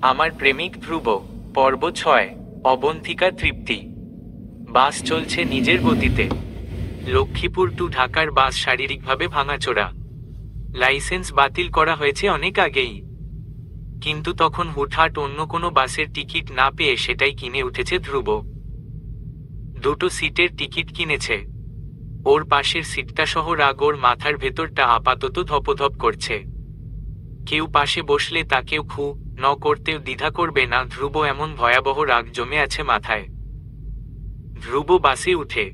আমার প্রেমিক ধ্রুব। পর্ব 6। অবন্তিকা তৃপ্তি। বাস চলছে নিজের গতিতে। লক্ষ্মীপুর টু ঢাকার বাস শারীরিকভাবে ভাঙাচোরা। লাইসেন্স বাতিল করা হয়েছে অনেক আগেই, কিন্তু তখন হুটহাট অন্য কোনো বাসের টিকিট না পেয়ে সেটাই কিনে উঠেছে ধ্রুব। দুটো সিটের টিকিট কিনেছে। ওর পাশের সিটটা সহ রাগ ওর মাথার ভেতরটা আপাতত ধপধপ করছে। কেউ পাশে বসলে তাকেও খু ন করতেও দ্বিধা করবে না ধ্রুব, এমন ভয়াবহ রাগ জমে আছে মাথায়। ধ্রুব বাসে উঠে।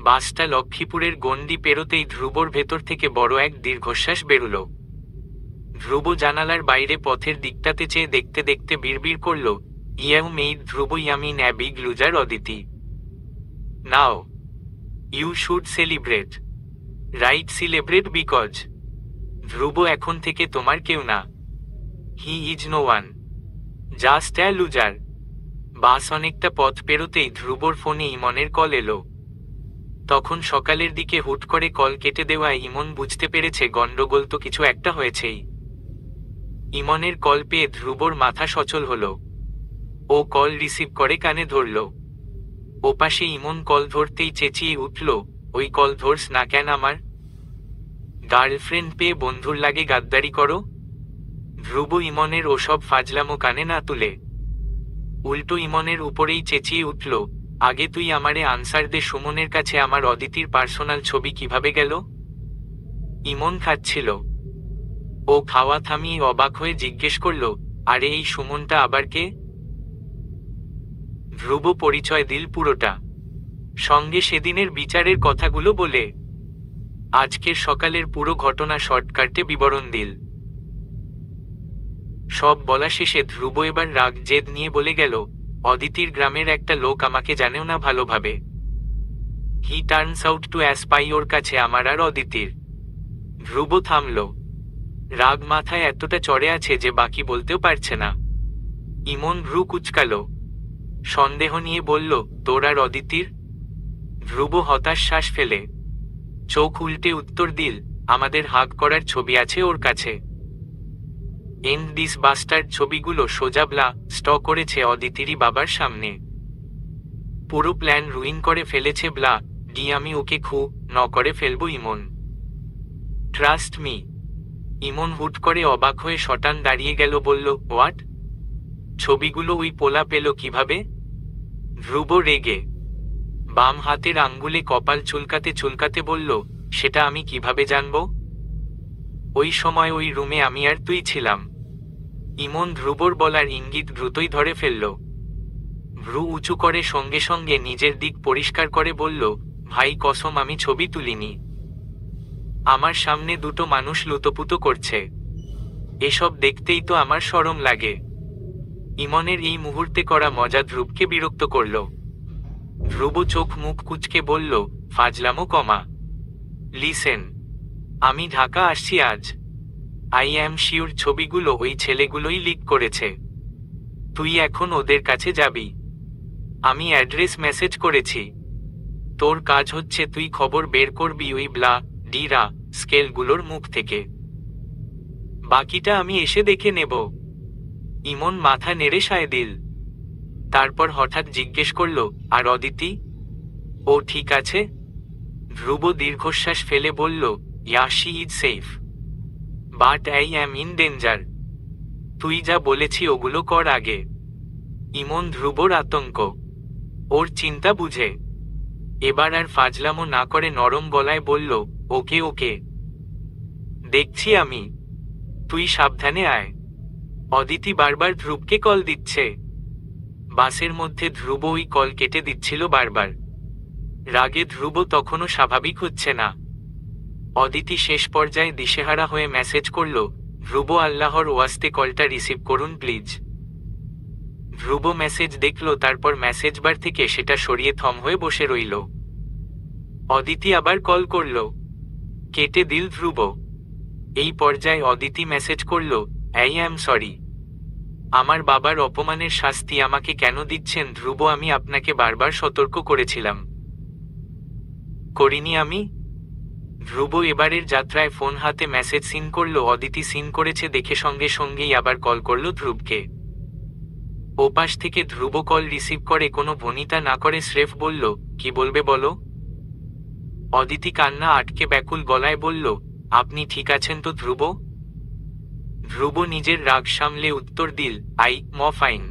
বাসটা লক্ষ্মীপুরের গণ্ডি পেরোতেই ধ্রুবর ভেতর থেকে বড় এক দীর্ঘশ্বাস বেরুল। ধ্রুব জানালার বাইরে পথের দিকটাতে চেয়ে দেখতে দেখতে বিড়বিড় করল, you made Dhruv Yamin a big loser Aditi. Now you should celebrate. Right, celebrate because Dhruv এখন থেকে তোমার কেউ না। He is no one, just a loser. Bus অনেকটা পথ পেরোতেই ধ্রুবর ফোনে ইমনের কল এলো। তখন সকালের দিকে হুট করে কল কেটে দেওয়ায় ইমন বুঝতে পেরেছে গন্ডগোল তো কিছু একটা হয়েছেই। ইমনের কল পেয়ে ধ্রুবর মাথা সচল হলো। ও কল রিসিভ করে কানে ধরল। ওপাশে ইমন কল ধরতেই চেঁচিয়ে উঠল, ওই কল ধরস না কেন আমার? গার্লফ্রেন্ড পেয়ে বন্ধুর লাগে গাদ্দারি করো? ধ্রুব ইমনের ওসব ফাজলামো কানে না তুলে উল্টো ইমনের উপরেই চেঁচিয়ে উঠল, আগে তুই আমারে আনসার দে, সুমনের কাছে আমার অদিতির পার্সোনাল ছবি কিভাবে গেল? ইমন খাচ্ছিল। ও খাওয়া থামিয়ে অবাক হয়ে জিজ্ঞেস করল, আরে এই সুমনটা আবার কে? ধ্রুব পরিচয় দিল পুরোটা, সঙ্গে সেদিনের বিচারের কথাগুলো বলে আজকের সকালের পুরো ঘটনা শর্টকাটে বিবরণ দিল। সব বলা শেষে ধ্রুব এবার রাগ জেদ নিয়ে বলে গেল, অদিতির গ্রামের একটা লোক আমাকে জানেও না ভালোভাবে। হি টার্নস আউট টু অ্যাসপাই ওর কাছে আমার আর অদিতির। ধ্রুব থামল। রাগ মাথায় এতটা চড়ে আছে যে বাকি বলতেও পারছে না। ইমন ভ্রু কুচকাল, সন্দেহ নিয়ে বলল, তোর আর অদিতির? ধ্রুব হতাশ শ্বাস ফেলে চোখ উল্টে উত্তর দিল, আমাদের হাগ করার ছবি আছে ওর কাছে। এন্ড দিস বাস্টার্ড ছবিগুলো সোজা ব্লা স্টক করেছে অদিতিরই বাবার সামনে। পুরো প্ল্যান রুইন করে ফেলেছে ব্লা ডি। আমি ওকে খু ন করে ফেলবো ইমন, ট্রাস্ট মি। ইমন হুট করে অবাক হয়ে শটান দাঁড়িয়ে গেল, বলল, হোয়াট? ছবিগুলো ওই পোলা পেল কিভাবে? ধ্রুব রেগে বাম হাতের আঙ্গুলে কপাল চুলকাতে চুলকাতে বলল, সেটা আমি কিভাবে জানব? ওই সময় ওই রুমে আমি আর তুই ছিলাম। ইমন ধ্রুবর বলার ইঙ্গিত দ্রুতই ধরে ফেলল। ভ্রু উঁচু করে সঙ্গে সঙ্গে নিজের দিক পরিষ্কার করে বলল, ভাই কসম আমি ছবি তুলিনি। আমার সামনে দুটো মানুষ লুতোপুতো করছে, এসব দেখতেই তো আমার শরম লাগে। ইমনের এই মুহূর্তে করা মজা ধ্রুবকে বিরক্ত করল। ধ্রুব চোখ মুখ কুঁচকে বলল, ফাজলামো কমা। লিসেন, আমি ঢাকা আসছি আজ। আই অ্যাম শিওর ছবিগুলো ওই ছেলেগুলোই লিক করেছে। তুই এখন ওদের কাছে যাবি। আমি অ্যাড্রেস মেসেজ করেছি। তোর কাজ হচ্ছে তুই খবর বের করবি ওই ব্লা ডি রা স্কেলগুলোর মুখ থেকে। বাকিটা আমি এসে দেখে নেব। ইমন মাথা নেড়ে সায় দিল। তারপর হঠাৎ জিজ্ঞেস করল, আর অদিতি? ও ঠিক আছে? ধ্রুব দীর্ঘশ্বাস ফেলে বলল, yeah she is safe, but I am in danger. তুই যা বলেছি ওগুলো কর আগে। ইমন ধ্রুবর আতঙ্ক, ওর চিন্তা বুঝে এবার আর ফাজলামো না করে নরম গলায় বলল, ওকে ওকে, দেখছি আমি। তুই সাবধানে আয়। অদিতি বারবার ধ্রুবকে কল দিচ্ছে। বাসের মধ্যে ধ্রুব ওই কল কেটে দিচ্ছিল বারবার। রাগে ধ্রুব তখনও স্বাভাবিক হচ্ছে না। অদিতি শেষ পর্যায়ে দিশেহারা হয়ে মেসেজ করল, ধ্রুব আল্লাহর ওয়াস্তে কলটা রিসিভ করুন প্লিজ। ধ্রুব মেসেজ দেখল, তারপর মেসেজ বার থেকে সেটা সরিয়ে থম হয়ে বসে রইল। অদিতি আবার কল করল, কেটে দিল ধ্রুব। এই পর্যায়ে অদিতি মেসেজ করল, আই অ্যাম সরি। আমার বাবার অপমানের শাস্তি আমাকে কেন দিচ্ছেন ধ্রুব? আমি আপনাকে বারবার সতর্ক করেছিলাম। করিনি আমি? ধ্রুব এবারের যাত্রায় ফোন হাতে মেসেজ সিন করল। অদিতি সিন করেছে দেখে সঙ্গে সঙ্গেই আবার কল করল ধ্রুবকে। ওপাশ থেকে ধ্রুব কল রিসিভ করে কোনো ভনিতা না করে স্রেফ বলল, কি বলবে বলো। অদিতি কান্না আটকে ব্যাকুল গলায় বলল, আপনি ঠিক আছেন তো ধ্রুব? ধ্রুব নিজের রাগ সামলে উত্তর দিল, ফাইন।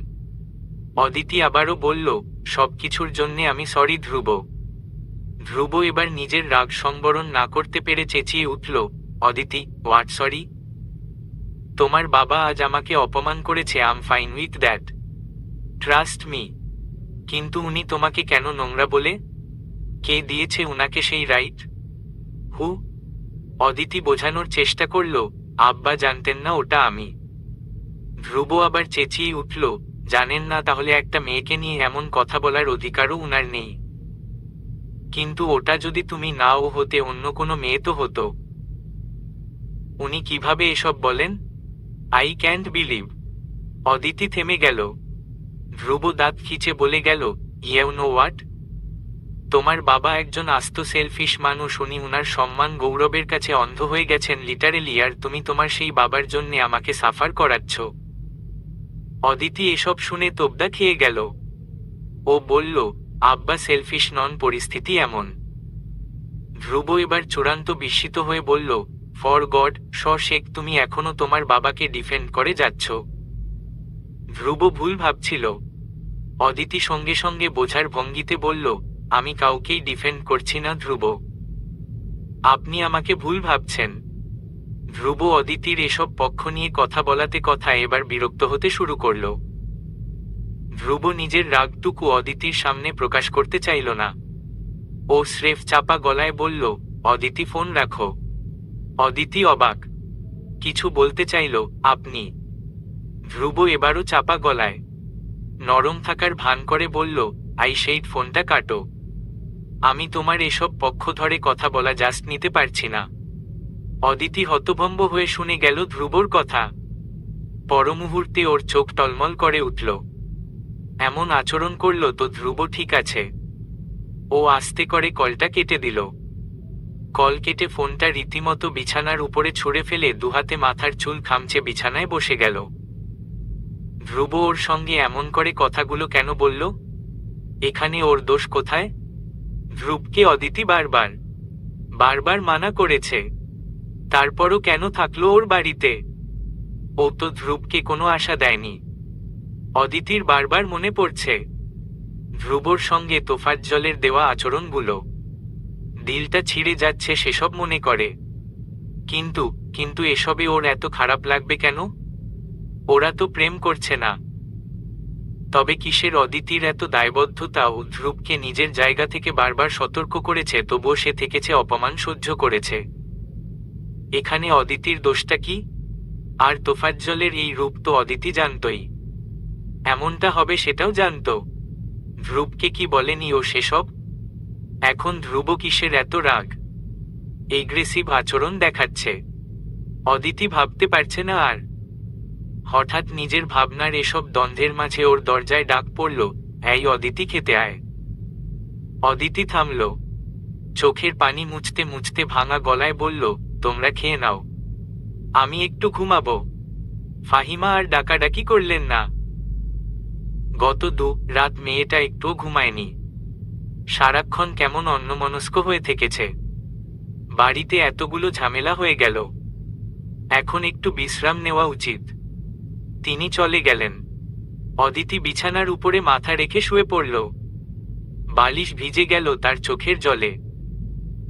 অদিতি আবারও বলল, সবকিছুর জন্যে আমি সরি ধ্রুব। ধ্রুব এবার নিজের রাগ সংবরণ না করতে পেরে চেঁচিয়ে উঠল, অদিতি, হোয়াট সরি? তোমার বাবা আজ আমাকে অপমান করেছে, I'm fine with that, trust me. কিন্তু উনি তোমাকে কেন নোংরা বলে? কে দিয়েছে উনাকে সেই রাইট? হু? অদিতি বোঝানোর চেষ্টা করল, আব্বা জানতেন না ওটা আমি। ধ্রুব আবার চেঁচিয়ে উঠল, জানেন না তাহলে একটা মেয়েকে নিয়ে এমন কথা বলার অধিকারও উনার নেই। কিন্তু ওটা যদি তুমি নাও হতে অন্য কোনো মেয়ে তো হতো। উনি কিভাবে এসব বলেন? I can't believe. অদিতি থেমে গেল। ধ্রুব দাঁত খিচে বলে গেল, ইউ নো হোয়াট? তোমার বাবা একজন আস্ত সেলফিশ মানুষ, উনি উনার সম্মান গৌরবের কাছে অন্ধ হয়ে গেছেন লিটারেলি, আর তুমি তোমার সেই বাবার জন্যে আমাকে সাফার করাচ্ছ। অদিতি এসব শুনে তোবদা খেয়ে গেল। ও বলল, আব্বা সেলফিশ নন, পরিস্থিতি এমন। ধ্রুব এবার চূড়ান্ত বিস্মিত হয়ে বলল, ফর গড শেখ, তুমি এখনো তোমার বাবাকে ডিফেন্ড করে যাচ্ছ। ধ্রুব ভুল ভাবছিল। অদিতি সঙ্গে সঙ্গে বোঝার ভঙ্গিতে বলল, আমি কাউকেই ডিফেন্ড করছি না ধ্রুব, আপনি আমাকে ভুল ভাবছেন। ধ্রুব অদিতির এসব পক্ষ নিয়ে কথা বলাতে কথা এবার বিরক্ত হতে শুরু করল। ধ্রুব নিজের রাগটুকু অদিতির সামনে প্রকাশ করতে চাইল না। ও স্রেফ চাপা গলায় বলল, অদিতি ফোন রাখো। অদিতি অবাক, কিছু বলতে চাইল, আপনি? ধ্রুব এবারও চাপা গলায় নরম থাকার ভান করে বলল, সেই ফোনটা কাটো। আমি তোমার এসব পক্ষ ধরে কথা বলা জাস্ট নিতে পারছি না। অদিতি হতভম্ব হয়ে শুনে গেল ধ্রুবর কথা। পরমুহূর্তে ওর চোখ টলমল করে উঠল। এমন আচরণ করল তো ধ্রুব ঠিক আছে। ও আস্তে করে কলটা কেটে দিল। কল কেটে ফোনটা রীতিমতো বিছানার উপরে ছুঁড়ে ফেলে দুহাতে মাথার চুল খামচে বিছানায় বসে গেল। ধ্রুব ওর সঙ্গে এমন করে কথাগুলো কেন বলল? এখানে ওর দোষ কোথায়? ধ্রুবকে অদিতি বারবার বারবার মানা করেছে, তারপরও কেন থাকলো ওর বাড়িতে? ও তো ধ্রুবকে কোনো আশা দেয়নি। অদিতির বারবার মনে পড়ছে ধ্রুবর সঙ্গে তোফাজ্জলের দেওয়া আচরণগুলো। দিলটা ছিঁড়ে যাচ্ছে সেসব মনে করে। কিন্তু কিন্তু এসবে ওর এত খারাপ লাগবে কেন? ওরা তো প্রেম করছে না। তবে কিসের অদিতির এত দায়বদ্ধতা? ও ধ্রুবকে নিজের জায়গা থেকে বারবার সতর্ক করেছে, তবুও সে থেকেছে, অপমান সহ্য করেছে। এখানে অদিতির দোষটা কি? আর তোফাজ্জলের এই রূপ তো অদিতি জানতই। এমনটা হবে সেটাও জানত। ধ্রুবকে কি বলেনি ও সেসব? এখন ধ্রুব কিসের এত রাগ, এগ্রেসিভ আচরণ দেখাচ্ছে? অদিতি ভাবতে পারছে না আর। হঠাৎ নিজের ভাবনার এসব দ্বন্দ্বের মাঝে ওর দরজায় ডাক পড়ল, এই অদিতি, খেতে আয়। অদিতি থামল। চোখের পানি মুছতে মুছতে ভাঙা গলায় বলল, তোমরা খেয়ে নাও, আমি একটু ঘুমাবো। ফাহিমা আর ডাকাডাকি করলেন না। গত রাত মেয়েটা একটুও ঘুমায়নি। সারাক্ষণ কেমন অন্যমনস্ক হয়ে থেকেছে। বাড়িতে এতগুলো ঝামেলা হয়ে গেল, এখন একটু বিশ্রাম নেওয়া উচিত। তিনি চলে গেলেন। অদিতি বিছানার উপরে মাথা রেখে শুয়ে পড়ল। বালিশ ভিজে গেল তার চোখের জলে।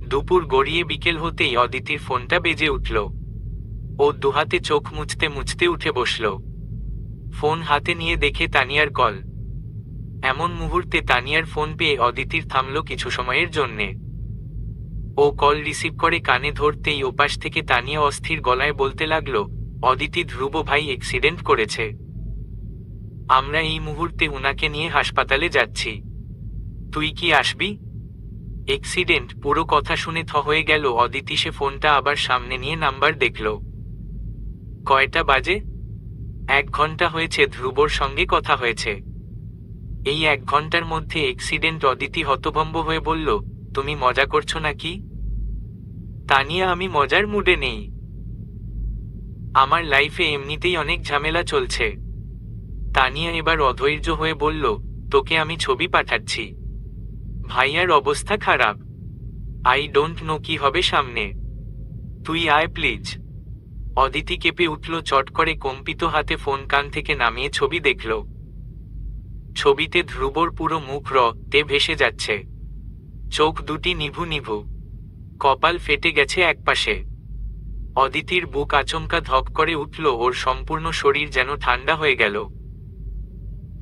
দুপুর গড়িয়ে বিকেল হতেই অদিতির ফোনটা বেজে উঠল। ও দুহাতে চোখ মুছতে মুছতে উঠে বসল। ফোন হাতে নিয়ে দেখে তানিয়ার কল। এমন মুহূর্তে তানিয়ার ফোন পেয়ে অদিতির থামল কিছু সময়ের জন্যে। ও কল রিসিভ করে কানে ধরতেই ওপাশ থেকে তানিয়া অস্থির গলায় বলতে লাগল, অদিতি, ধ্রুব ভাই অ্যাক্সিডেন্ট করেছে। আমরা এই মুহূর্তে উনাকে নিয়ে হাসপাতালে যাচ্ছি, তুই কি আসবি? অ্যাক্সিডেন্ট? পুরো কথা শুনে থ হয়ে গেল অদিতি। সে ফোনটা আবার সামনে নিয়ে নাম্বার দেখল। কয়টা বাজে? 1 ঘন্টা হয়েছে ধ্রুবর সঙ্গে কথা হয়েছে। এই 1 ঘন্টার মধ্যে অ্যাক্সিডেন্ট? অদিতি হতভম্ব হয়ে বলল, তুমি মজা করছো নাকি? তানিয়া, আমি মজার মুডে নেই। আমার লাইফে এমনিতেই অনেক ঝামেলা চলছে। তানিয়া এবার অধৈর্য হয়ে বলল, তোকে আমি ছবি পাঠাচ্ছি। ভাইয়ার অবস্থা খারাপ। আই ডোন্ট নো কি হবে সামনে। তুই আয় প্লিজ। অদিতি কেঁপে উঠল, চট করে কম্পিত হাতে ফোন কান থেকে নামিয়ে ছবি দেখল। ছবিতে ধ্রুবর পুরো মুখ রক্তে ভেসে যাচ্ছে। চোখ দুটি নিভু নিভু, কপাল ফেটে গেছে একপাশে। অদিতির বুক আচমকা ধক করে উঠল, ওর সম্পূর্ণ শরীর যেন ঠান্ডা হয়ে গেল।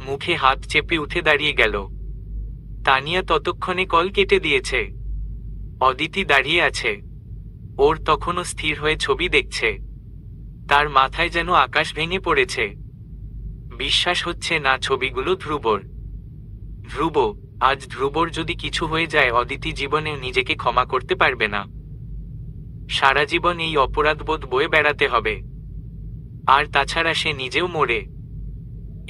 মুখে হাত চেপে উঠে দাঁড়িয়ে গেল। তানিয়া ততক্ষণে কল কেটে দিয়েছে। অদিতি দাঁড়িয়ে আছে। ওর তখনও স্থির হয়ে ছবি দেখছে। তার মাথায় যেন আকাশ ভেঙে পড়েছে। বিশ্বাস হচ্ছে না ছবিগুলো ধ্রুবর। ধ্রুব, আজ ধ্রুবর যদি কিছু হয়ে যায়, অদিতি জীবনেও নিজেকে ক্ষমা করতে পারবে না। সারা জীবন এই অপরাধবোধ বয়ে বেড়াতে হবে। আর তাছাড়া সে নিজেও মরে।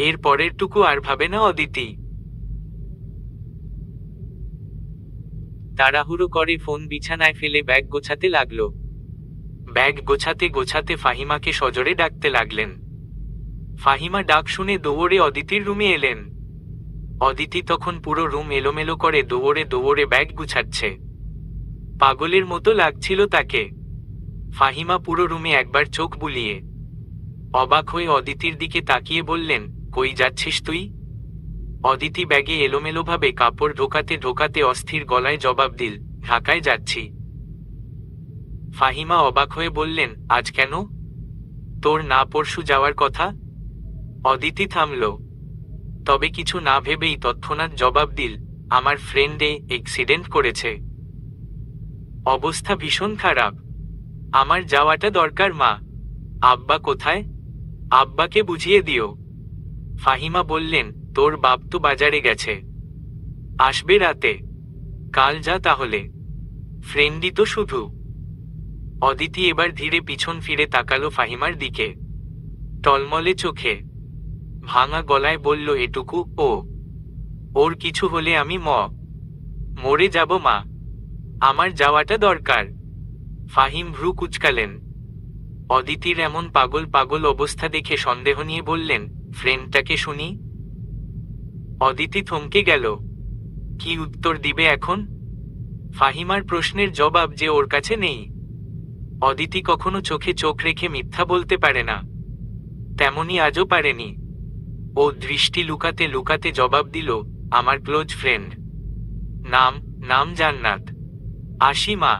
এর পরেরটুকু আর ভাবে না অদিতি। তাড়াহুড়ো করে ফোন বিছানায় ফেলে ব্যাগ গোছাতে লাগল। ব্যাগ গোছাতে গোছাতে ফাহিমাকে সজোরে ডাকতে লাগলেন। ফাহিমা ডাক শুনে দৌড়ে অদিতির রুমে এলেন। অদিতি তখন পুরো রুম এলোমেলো করে দৌড়ে দৌড়ে ব্যাগ গুছাচ্ছে। পাগলের মতো লাগছিল তাকে। ফাহিমা পুরো রুমে একবার চোখ বুলিয়ে অবাক হয়ে অদিতির দিকে তাকিয়ে বললেন, কই যাচ্ছিস তুই? অদিতি ব্যাগে এলোমেলোভাবে কাপড় ঢোকাতে ঢোকাতে অস্থির গলায় জবাব দিল, ঢাকায় যাচ্ছি। ফাহিমা অবাক হয়ে বললেন, আজ কেন? তোর না পরশু যাওয়ার কথা? অদিতি থামল, তবে কিছু না ভেবেই তৎক্ষণাৎ জবাব দিল, আমার ফ্রেন্ডে অ্যাক্সিডেন্ট করেছে। অবস্থা ভীষণ খারাপ। আমার যাওয়াটা দরকার। মা, আব্বা কোথায়? আব্বাকে বুঝিয়ে দিও। ফাহিমা বললেন, তোর বাপ তো বাজারে গেছে, আসবে রাতে। কাল যা তাহলে। ফ্রেন্ডই তো শুধু। অদিতি এবার ধীরে পিছন ফিরে তাকালো ফাহিমার দিকে। টলমলে চোখে, ভাঙা গলায় বলল, এটুকু? ওর কিছু হলে আমি মরে যাব মা। আমার যাওয়াটা দরকার। ফাহিম ভ্রু কুচকালেন। অদিতির এমন পাগল পাগল অবস্থা দেখে সন্দেহ নিয়ে বললেন, ফ্রেন্ডটাকে শুনি। অদিতি থমকে গেল। কি উত্তর দিবে এখন? ফাহিমার প্রশ্নের জবাব যে ওর কাছে নেই। অদিতি কখনো চোখে চোখ রেখে মিথ্যা বলতে পারে না, তেমনি আজও পারেনি। ও দৃষ্টি লুকাতে লুকাতে জবাব দিল, আমার ক্লোজ ফ্রেন্ড। নাম জান্নাত। আসি মা।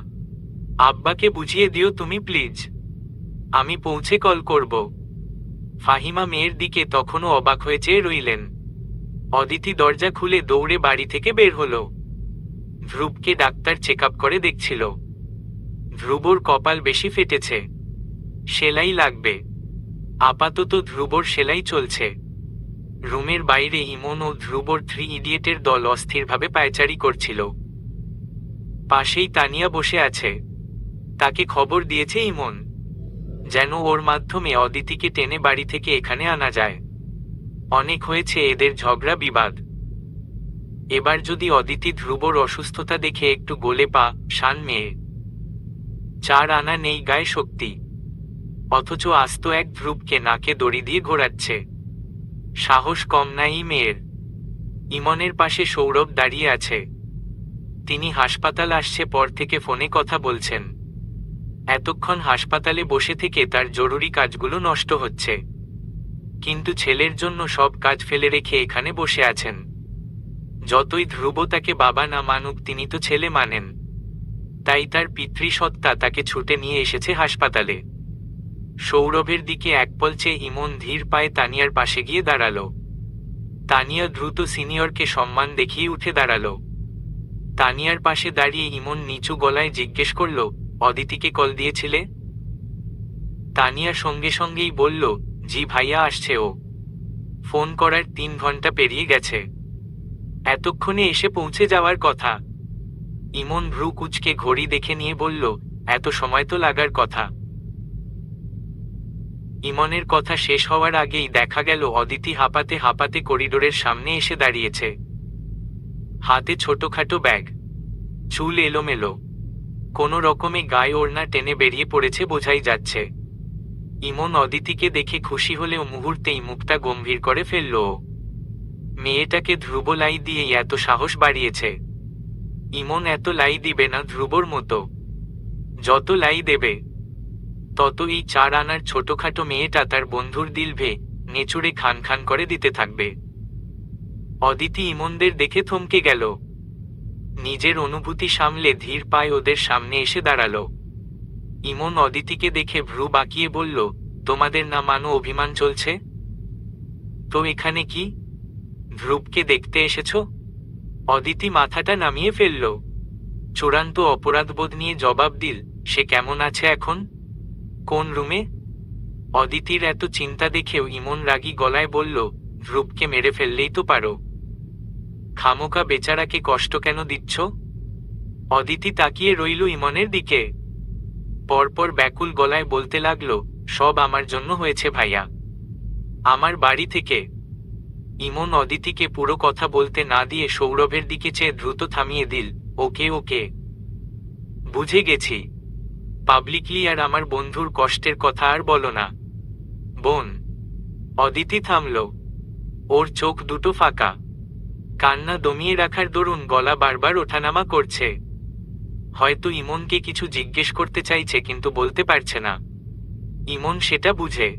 আব্বাকে বুঝিয়ে দিও তুমি প্লিজ। আমি পৌঁছে কল করব। ফাহিমা মেয়ের দিকে তখনও অবাক হয়ে চেয়ে রইলেন। অদিতি দরজা খুলে দৌড়ে বাড়ি থেকে বের হলো। ধ্রুবকে ডাক্তার চেক আপ করে দেখছিল। ধ্রুবর কপাল বেশি ফেটেছে, সেলাই লাগবে। আপাতত ধ্রুবর সেলাই চলছে। রুমের বাইরে ইমন ও ধ্রুবর 3 ইডিয়েটের দল অস্থিরভাবে পায়চারি করছিল। পাশেই তানিয়া বসে আছে। তাকে খবর দিয়েছে ইমন, যেন ওর মাধ্যমে অদিতিকে টেনে বাড়ি থেকে এখানে আনা যায়। অনেক হয়েছে এদের ঝগড়া বিবাদ। এবার যদি অদিতি ধ্রুবর অসুস্থতা দেখে একটু গলে পা শান মেয়ে। 4 আনা নেই গায়ে শক্তি, অথচ আস্ত এক ধ্রুবকে নাকে দড়ি দিয়ে ঘোরাচ্ছে। সাহস কম না এই মেয়ের। ইমনের পাশে সৌরভ দাঁড়িয়ে আছে। তিনি হাসপাতাল আসছে পর থেকে ফোনে কথা বলছেন। এতক্ষণ হাসপাতালে বসে থেকে তার জরুরি কাজগুলো নষ্ট হচ্ছে, কিন্তু ছেলের জন্য সব কাজ ফেলে রেখে এখানে বসে আছেন। যতই ধ্রুব তাকে বাবা না মানুক, তিনি তো ছেলে মানেন। তাই তার পিতৃসত্তা তাকে ছুটে নিয়ে এসেছে হাসপাতালে। সৌরভের দিকে একপল চেয়ে ইমন ধীর পায়ে তানিয়ার পাশে গিয়ে দাঁড়ালো। তানিয়া দ্রুত সিনিয়রকে সম্মান দেখিয়ে উঠে দাঁড়ালো। তানিয়ার পাশে দাঁড়িয়ে ইমন নিচু গলায় জিজ্ঞেস করল, অদিতিকে কল দিয়েছিলে? তানিয়া সঙ্গে সঙ্গেই বলল, জি ভাইয়া, আসছে ও। ফোন করার 3 ঘন্টা পেরিয়ে গেছে, এতক্ষণে এসে পৌঁছে যাওয়ার কথা। ইমন ভ্রু কুচকে ঘড়ি দেখে নিয়ে বলল, এত সময় তো লাগার কথা। ইমনের কথা শেষ হওয়ার আগেই দেখা গেল অদিতি হাঁপাতে হাঁপাতে করিডোরের সামনে এসে দাঁড়িয়েছে। হাতে ছোটখাটো ব্যাগ, চুল এলোমেলো, কোনো রকমে গায়ে ওড়না টেনে বেরিয়ে পড়েছে বোঝাই যাচ্ছে। ইমন অদিতিকে দেখে খুশি হলেও মুহূর্তেই মুখটা গম্ভীর করে ফেলল ও। মেয়েটাকে ধ্রুব লাই দিয়েই এত সাহস বাড়িয়েছে। ইমন এত লাই দিবে না ধ্রুবর মতো। যত লাই দেবে তত এই 4 আনার ছোটখাটো মেয়েটা তার বন্ধুর দিলভে নেচুড়ে খান খান করে দিতে থাকবে। অদিতি ইমনদের দেখে থমকে গেল। নিজের অনুভূতি সামলে ধীর পায়ে ওদের সামনে এসে দাঁড়ালো। ইমন অদিতিকে দেখে ভ্রু বাঁকিয়ে বলল, তোমাদের না মানো অভিমান চলছে? তো এখানে কি, ধ্রুবকে দেখতে এসেছ? অদিতি মাথাটা নামিয়ে ফেলল। চূড়ান্ত অপরাধবোধ নিয়ে জবাব দিল, সে কেমন আছে এখন? কোন রুমে? অদিতির এত চিন্তা দেখেও ইমন রাগী গলায় বলল, ধ্রুবকে মেরে ফেললেই তো পারো। খামোকা বেচারাকে কষ্ট কেন দিচ্ছ? অদিতি তাকিয়ে রইল ইমনের দিকে। পরপর ব্যাকুল গলায় বলতে লাগল, সব আমার জন্য হয়েছে ভাইয়া, আমার বাড়ি থেকে। ইমন অদিতিকে পুরো কথা বলতে না দিয়ে সৌরভের দিকে চেয়ে দ্রুত থামিয়ে দিল, ওকে ওকে, বুঝে গেছি। পাবলিকলি আর আমার বন্ধুর কষ্টের কথা আর বলো না, বোন। অদিতি থামল। ওর চোখ দুটো ফাঁকা, কান্না দমিয়ে রাখার দরুন গলা বারবার ওঠানামা করছে। হয়তো ইমনকে কিছু জিজ্ঞেস করতে চাইছে কিন্তু বলতে পারছে না। ইমন সেটা বুঝে।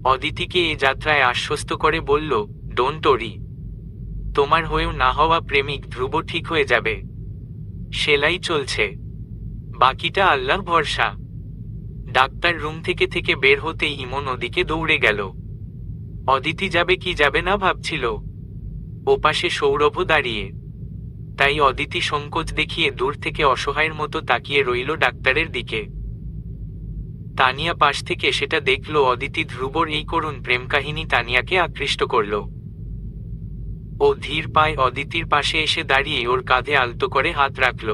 অদিতিকে এ যাত্রায় আশ্বস্ত করে বলল, ডোন্ট ওরি, তোমার হয়েও না হওয়া প্রেমিক ধ্রুব ঠিক হয়ে যাবে। সেলাই চলছে, বাকিটা আল্লাহর ভরসা। ডাক্তার রুম থেকে থেকে বের হতেই ইমন ওদিকে দৌড়ে গেল। অদিতি যাবে কি যাবে না ভাবছিল। ওপাশে সৌরভও দাঁড়িয়ে। তাই অদিতি সংকোচ দেখিয়ে দূর থেকে অসহায়ের মতো তাকিয়ে রইল ডাক্তারের দিকে। তানিয়া পাশ থেকে সেটা দেখল। অদিতি ধ্রুবর এই করুণ প্রেম কাহিনী তানিয়াকে আকৃষ্ট করল। ও ধীর পায়ে অদিতির পাশে এসে দাঁড়িয়ে ওর কাঁধে আলতো করে হাত রাখল।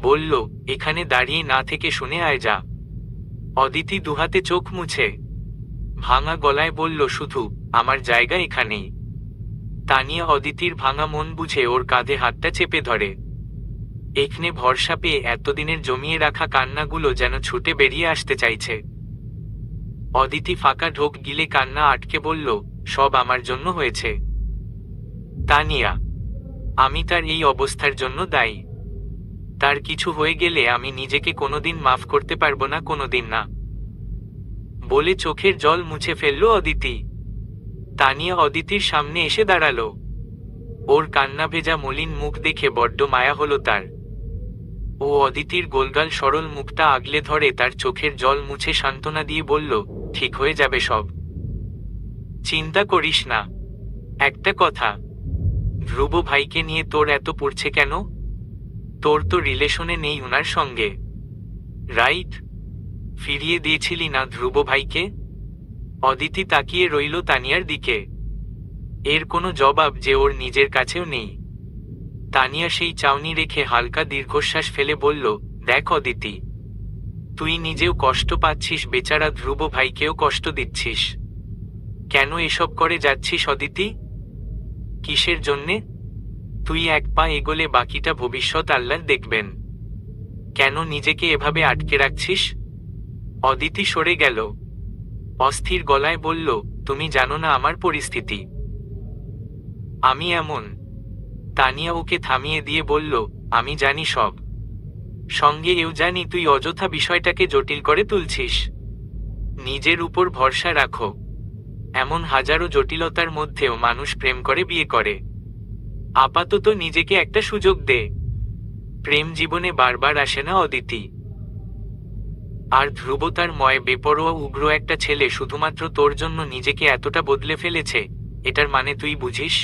বলল, এখানে দাঁড়িয়ে না থেকে শুনে আয় যা। অদিতি দুহাতে চোখ মুছে ভাঙা গলায় বলল, শুধু আমার জায়গা এখানেই। তানিয়া অদিতির ভাঙা মন বুঝে ওর কাঁধে হাতটা চেপে ধরে। এখানে ভরসা পেয়ে এতদিনের জমিয়ে রাখা কান্নাগুলো যেন ছুটে বেরিয়ে আসতে চাইছে। অদিতি ফাঁকা ঢোক গিলে কান্না আটকে বলল, সব আমার জন্য হয়েছে তানিয়া, আমি তার এই অবস্থার জন্য দায়ী। তার কিছু হয়ে গেলে আমি নিজেকে কোনোদিন মাফ করতে পারবো না, কোনোদিন না। বলে চোখের জল মুছে ফেলল অদিতি। তানিয়া অদিতির সামনে এসে দাঁড়ালো। ওর কান্না ভেজা মলিন মুখ দেখে বড্ড মায়া হলো তার। ও অদিতির গোলগাল সরল মুখটা আগলে ধরে তার চোখের জল মুছে সান্ত্বনা দিয়ে বলল, ঠিক হয়ে যাবে সব, চিন্তা করিস না। একটা কথা, ধ্রুব ভাইকে নিয়ে তোর এত পড়ছে কেন? তোর তো রিলেশনে নেই উনার সঙ্গে, রাইট? ফিরিয়ে দিয়েছিলি না ধ্রুব ভাইকে? অদিতি তাকিয়ে রইল তানিয়ার দিকে। এর কোনো জবাব যে ওর নিজের কাছেও নেই। তানিয়া সেই চাউনি রেখে হালকা দীর্ঘশ্বাস ফেলে বলল, দেখ অদিতি, তুই নিজেও কষ্ট পাচ্ছিস, বেচারা ধ্রুব ভাইকেও কষ্ট দিচ্ছিস। কেন এসব করে যাচ্ছিস অদিতি? কিসের জন্যে? তুই এক পা এগোলে বাকিটা ভবিষ্যৎ আল্লাহ দেখবেন। কেন নিজেকে এভাবে আটকে রাখছিস? অদিতি সরে গেল। অস্থির গলায় বলল, তুমি জানো না আমার পরিস্থিতি, আমি এমন। তানিয়া ওকে থামিয়ে দিয়ে বলল, আমি জানি সব, সঙ্গে এও জানি তুই অযথা বিষয়টাকে জটিল করে তুলছিস। নিজের উপর ভরসা রাখো। এমন হাজারো জটিলতার মধ্যেও মানুষ প্রেম করে, বিয়ে করে। আপাতত নিজেকে একটা সুযোগ দে। প্রেম জীবনে বারবার আসে না অদিতি। আর ধ্রুব তার ময় বেপরোয়া উগ্র একটা ছেলে শুধুমাত্র তোর জন্য নিজেকে এতটা বদলে ফেলেছে, এটার মানে তুই বুঝিস?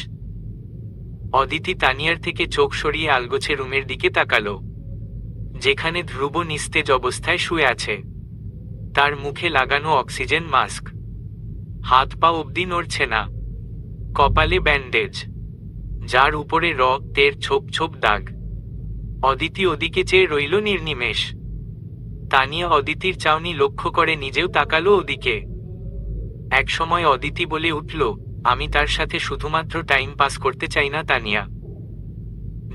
অদিতি তানিয়ার থেকে চোখ সরিয়ে আলগোছে রুমের দিকে তাকালো, যেখানে ধ্রুব নিস্তেজ অবস্থায় শুয়ে আছে। তার মুখে লাগানো অক্সিজেন মাস্ক, হাত পা অবধি নড়ছে না, কপালে ব্যান্ডেজ, যার উপরে রক্তের ছোপ ছোপ দাগ। অদিতি ওদিকে চেয়ে রইল নির্নিমেষ। তানিয়া অদিতির চাউনি লক্ষ্য করে নিজেও তাকালো ওদিকে। একসময় অদিতি বলে উঠল, আমি তার সাথে শুধুমাত্র টাইম পাস করতে চাই না তানিয়া।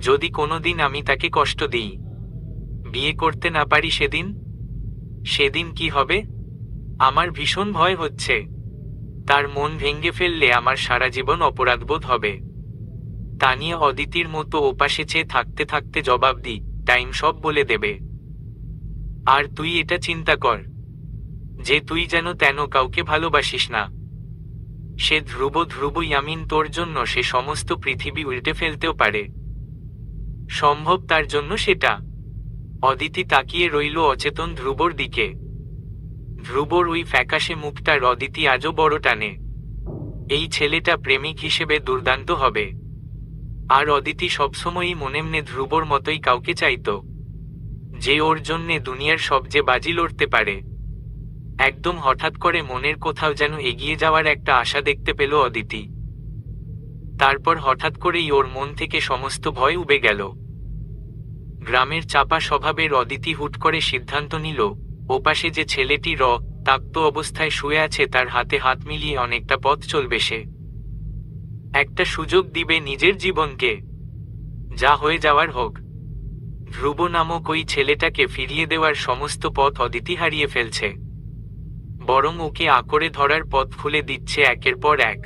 যদি কোনোদিন আমি তাকে কষ্ট দিই, বিয়ে করতে না পারি, সেদিন কি হবে? আমার ভীষণ ভয় হচ্ছে। তার মন ভেঙে ফেললে আমার সারা জীবন অপরাধবোধ হবে। তানিয়া অদিতির মতো ওপাশে চেয়ে থাকতে থাকতে জবাব দি, টাইম সব বলে দেবে। আর তুই এটা চিন্তা কর যে তুই যেন তেন কাউকে ভালোবাসিস না। সে ধ্রুব ইয়ামিন তোর জন্য সে সমস্ত পৃথিবী উল্টে ফেলতেও পারে। সম্ভব তার জন্য সেটা। অদিতি তাকিয়ে রইল অচেতন ধ্রুবর দিকে। ধ্রুবর ওই ফ্যাকাশে মুখটার অদিতি আজও বড় টানে। এই ছেলেটা প্রেমিক হিসেবে দুর্দান্ত হবে। আর অদিতি সবসময়ই মনে ধ্রুবর মতোই কাউকে চাইত, যে ওর জন্যে দুনিয়ার সবচেয়ে বাজি লড়তে পারে। একদম হঠাৎ করে মনের কোথাও যেন এগিয়ে যাওয়ার একটা আশা দেখতে পেল অদিতি। তারপর হঠাৎ করেই ওর মন থেকে সমস্ত ভয় উবে গেল। গ্রামের চাপা স্বভাবের অদিতি হুট করে সিদ্ধান্ত নিল, ওপাশে যে ছেলেটি তাপ্ত অবস্থায় শুয়ে আছে তার হাতে হাত মিলিয়ে অনেকটা পথ চলবে সে। একটা সুযোগ দিবে নিজের জীবনকে, যা হয়ে যাওয়ার হোক। ধ্রুব নামক ওই ছেলেটাকে ফিরিয়ে দেওয়ার সমস্ত পথ অদিতি হারিয়ে ফেলছে, বরং ওকে আঁকড়ে ধরার পথ খুলে দিচ্ছে একের পর এক।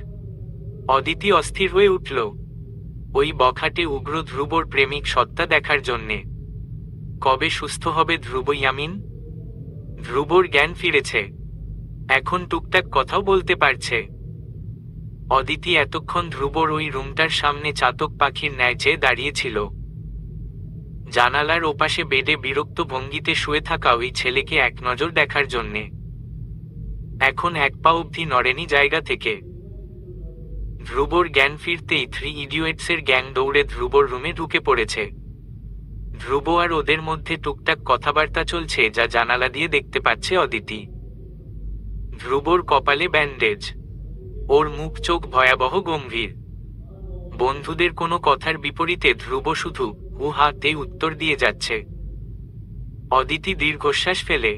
অদিতি অস্থির হয়ে উঠল ওই বখাটে উগ্র ধ্রুবর প্রেমিক সত্তা দেখার জন্যে। কবে সুস্থ হবে ধ্রুব ইয়ামিন? ধ্রুবর জ্ঞান ফিরেছে, এখন টুকটাক কথাও বলতে পারছে। অদিতি এতক্ষণ ধ্রুবর ওই রুমটার সামনে চাতক পাখির ন্যায় চেয়ে দাঁড়িয়েছিল, জানালার ওপাশে বেডে বিরক্ত ভঙ্গিতে শুয়ে থাকা ওই ছেলেকে এক নজর দেখার জন্যে। এখন এক পা অবধি নড়েনি জায়গা থেকে। ধ্রুবর জ্ঞান ফিরতেই থ্রি ইডিয়েটসের গ্যাং দৌড়ে ধ্রুবর রুমে ঢুকে পড়েছে। ধ্রুব আর ওদের মধ্যে টুকটাক কথাবার্তা চলছে, যা জানালা দিয়ে দেখতে পাচ্ছে অদিতি। ধ্রুবর কপালে ব্যান্ডেজ, ওর মুখ চোখ ভয়াবহ গম্ভীর। বন্ধুদের কোনো কথার বিপরীতে ধ্রুব শুধু হু হাতে উত্তর দিয়ে যাচ্ছে। অদিতি দীর্ঘশ্বাস ফেলে।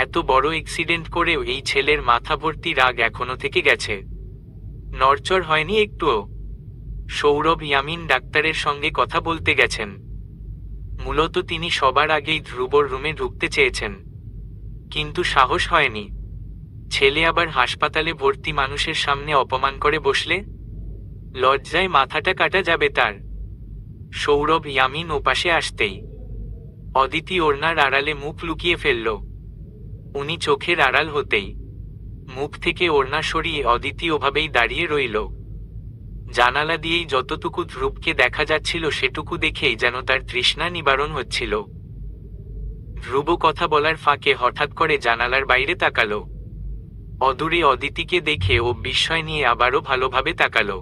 এত বড় অ্যাক্সিডেন্ট করেও এই ছেলের মাথা ভর্তি রাগ এখনো থেকে গেছে, নড়চড় হয়নি একটুও। সৌরভ ইয়ামিন ডাক্তারের সঙ্গে কথা বলতে গেছেন। মূলত তিনি সবার আগেই ধ্রুবর রুমে ঢুকতে চেয়েছেন, কিন্তু সাহস হয়নি। ছেলে আবার হাসপাতালে ভর্তি মানুষের সামনে অপমান করে বসলে লজ্জায় মাথাটা কাটা যাবে তার। সৌরভ ইয়ামিন ওপাশে আসতেই অদিতি ওড়নার আড়ালে মুখ লুকিয়ে ফেলল। উনি চোখের আড়াল হতেই মুখ থেকে ওড়না সরিয়ে অদিতি ওভাবেই দাঁড়িয়ে রইল। জানালা দিয়েই যতটুকু ধ্রুবকে দেখা যাচ্ছিল সেটুকু দেখেই যেন তার তৃষ্ণা নিবারণ হচ্ছিল। ধ্রুব কথা বলার ফাঁকে হঠাৎ করে জানালার বাইরে তাকালো। অদূরে অদিতিকে দেখে ও বিস্ময় নিয়ে আবারও ভালোভাবে তাকালো।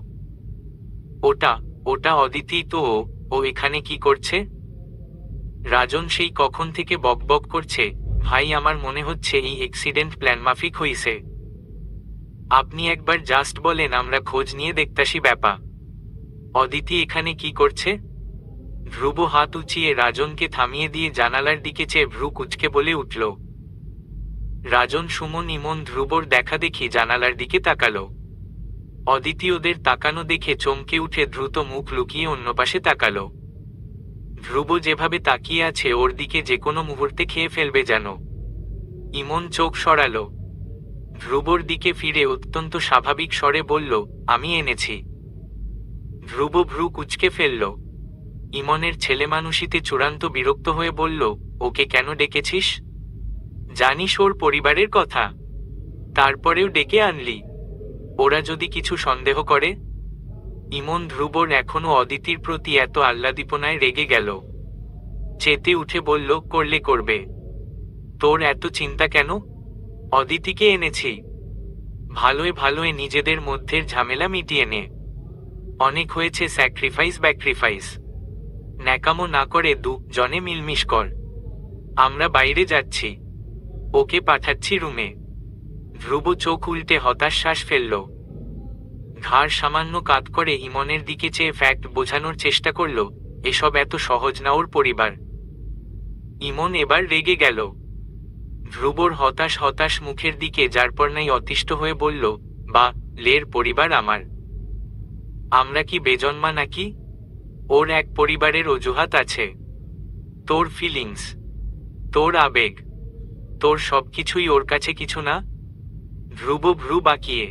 ওটা ওটা অদিতি তো, ও এখানে কি করছে? রাজন সেই কখন থেকে বকবক করছে, ভাই আমার মনে হচ্ছে এই অ্যাক্সিডেন্ট প্ল্যান মাফিক হইছে। আপনি একবার জাস্ট বলেন, আমরা খোঁজ নিয়ে দেখতাছি ব্যাপা। অদিতি এখানে কি করছে? ধ্রুব হাত উঁচিয়ে রাজনকে থামিয়ে দিয়ে জানালার দিকে চেয়ে ভ্রু কুচকে বলে উঠল। রাজন সুমন ইমন ধ্রুবর দেখা দেখি জানালার দিকে তাকালো। অদিতি ওদের তাকানো দেখে চমকে উঠে দ্রুত মুখ লুকিয়ে অন্য পাশে তাকালো। ধ্রুব যেভাবে তাকিয়ে আছে ওর দিকে যে কোনো মুহূর্তে খেয়ে ফেলবে যেন। ইমন চোখ সরালো। ধ্রুবর দিকে ফিরে অত্যন্ত স্বাভাবিক স্বরে বলল, আমি এনেছি। ধ্রুব ভ্রু কুচকে ফেলল। ইমনের ছেলেমানুষিতে চূড়ান্ত বিরক্ত হয়ে বলল, ওকে কেন ডেকেছিস? জানিস ওর পরিবারের কথা, তারপরেও ডেকে আনলি। ওরা যদি কিছু সন্দেহ করে? ইমন ধ্রুবর এখনো অদিতির প্রতি এত আহ্লাদীপনায় রেগে গেল। চেতে উঠে বলল, করলে করবে, তোর এত চিন্তা কেন? অদিতিকে এনেছি, ভালোয় ভালোয় নিজেদের মধ্যের ঝামেলা মিটিয়ে নে। অনেক হয়েছে স্যাক্রিফাইস ব্যাক্রিফাইস, ন্যাকামো না করে জনে মিলমিশ কর। আমরা বাইরে যাচ্ছি, ওকে পাঠাচ্ছি রুমে। ধ্রুব চোখ উল্টে হতাশ শ্বাস ফেলল। ঘাড় সামান্য কাত করে ইমনের দিকে চেয়ে ফ্যাক্ট বোঝানোর চেষ্টা করল, এসব এত সহজ না ওর পরিবার। ইমন এবার রেগে গেল। ধ্রুবর হতাশ হতাশ মুখের দিকে যারপর নাই অতিষ্ঠ হয়ে বলল, বা লের পরিবার আমার? আমরা কি বেজন্মা নাকি? ওর এক পরিবারের অজুহাত আছে। তোর ফিলিংস, তোর আবেগ, তোর সবকিছুই ওর কাছে কিছু না? ধ্রুব ভ্রু বাঁকিয়ে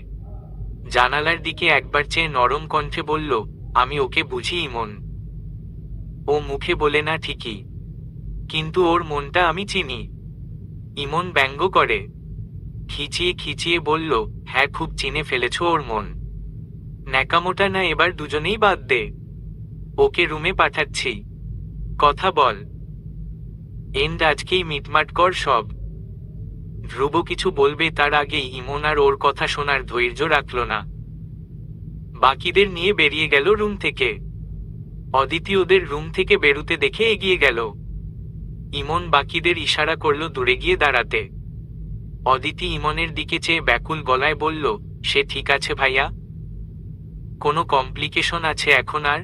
জানালার দিকে একবার চেয়ে নরম কণ্ঠে বলল, আমি ওকে বুঝি ইমন। ও মুখে বলে না ঠিকই, কিন্তু ওর মনটা আমি চিনি। ইমন ব্যঙ্গ করে খিচিয়ে খিচিয়ে বলল, হ্যাঁ খুব চিনে ফেলেছ ওর মন। ন্যাকামোটা না এবার দুজনেই বাদ দে। ওকে রুমে পাঠাচ্ছি, কথা বল। এন্ড আজকেই মিটমাট কর সব। ধ্রুব কিছু বলবে তার আগেই ইমন আর ওর কথা শোনার ধৈর্য রাখল না। বাকিদের নিয়ে বেরিয়ে গেল রুম থেকে। অদিতি ওদের রুম থেকে বেরুতে দেখে এগিয়ে গেল। ইমন বাকিদের ইশারা করল দূরে গিয়ে দাঁড়াতে। অদিতি ইমনের দিকে চেয়ে ব্যাকুল গলায় বলল, সে ঠিক আছে ভাইয়া? কোনো কমপ্লিকেশন আছে এখন আর?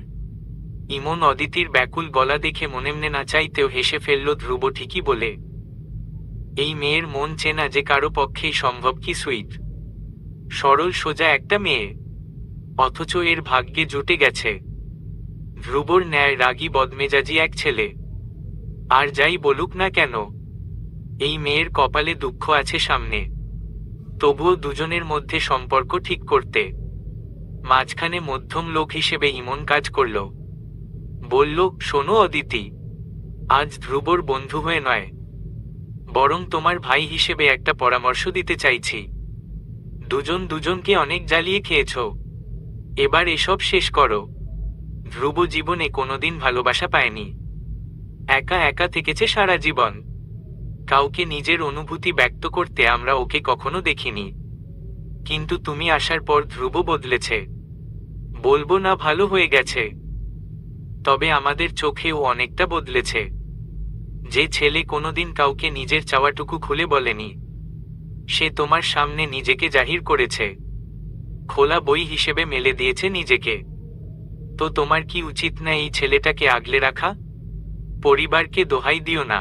ইমন অদিতির ব্যাকুল গলা দেখে মনেমনে না চাইতেও হেসে ফেলল। ধ্রুব ঠিকই বলে, এই মেয়ের মন চেনা যে কারো পক্ষেই সম্ভব। কি সুইট, সরল সোজা একটা মেয়ে, অথচ এর ভাগ্যে জুটে গেছে ধ্রুবর ন্যায় রাগী বদমেজাজি এক ছেলে। আর যাই বলুক না কেন, এই মেয়ের কপালে দুঃখ আছে সামনে। তবুও দুজনের মধ্যে সম্পর্ক ঠিক করতে মাঝখানে মধ্যম লোক হিসেবে ইমন কাজ করল। বলল, শোনো অদিতি, আজ ধ্রুবর বন্ধু হয়ে নয়, বরং তোমার ভাই হিসেবে একটা পরামর্শ দিতে চাইছি। দুজন দুজনকে অনেক জ্বালিয়ে খেয়েছ, এবার এসব শেষ করো। ধ্রুব জীবনে কোনোদিন ভালোবাসা পায়নি, একা একা থেকেছে সারা জীবন। কাউকে নিজের অনুভূতি ব্যক্ত করতে আমরা ওকে কখনো দেখিনি, কিন্তু তুমি আসার পর ধ্রুব বদলেছে। বলবো না ভালো হয়ে গেছে, তবে আমাদের চোখে ও অনেকটা বদলেছে। যে ছেলে কোনোদিন কাউকে নিজের চাওয়াটুকু খুলে বলেনি, সে তোমার সামনে নিজেকে জাহির করেছে, খোলা বই হিসেবে মেলে দিয়েছে নিজেকে। তো তোমার কি উচিত না এই ছেলেটাকে আগলে রাখা? পরিবারকে দোহাই দিও না।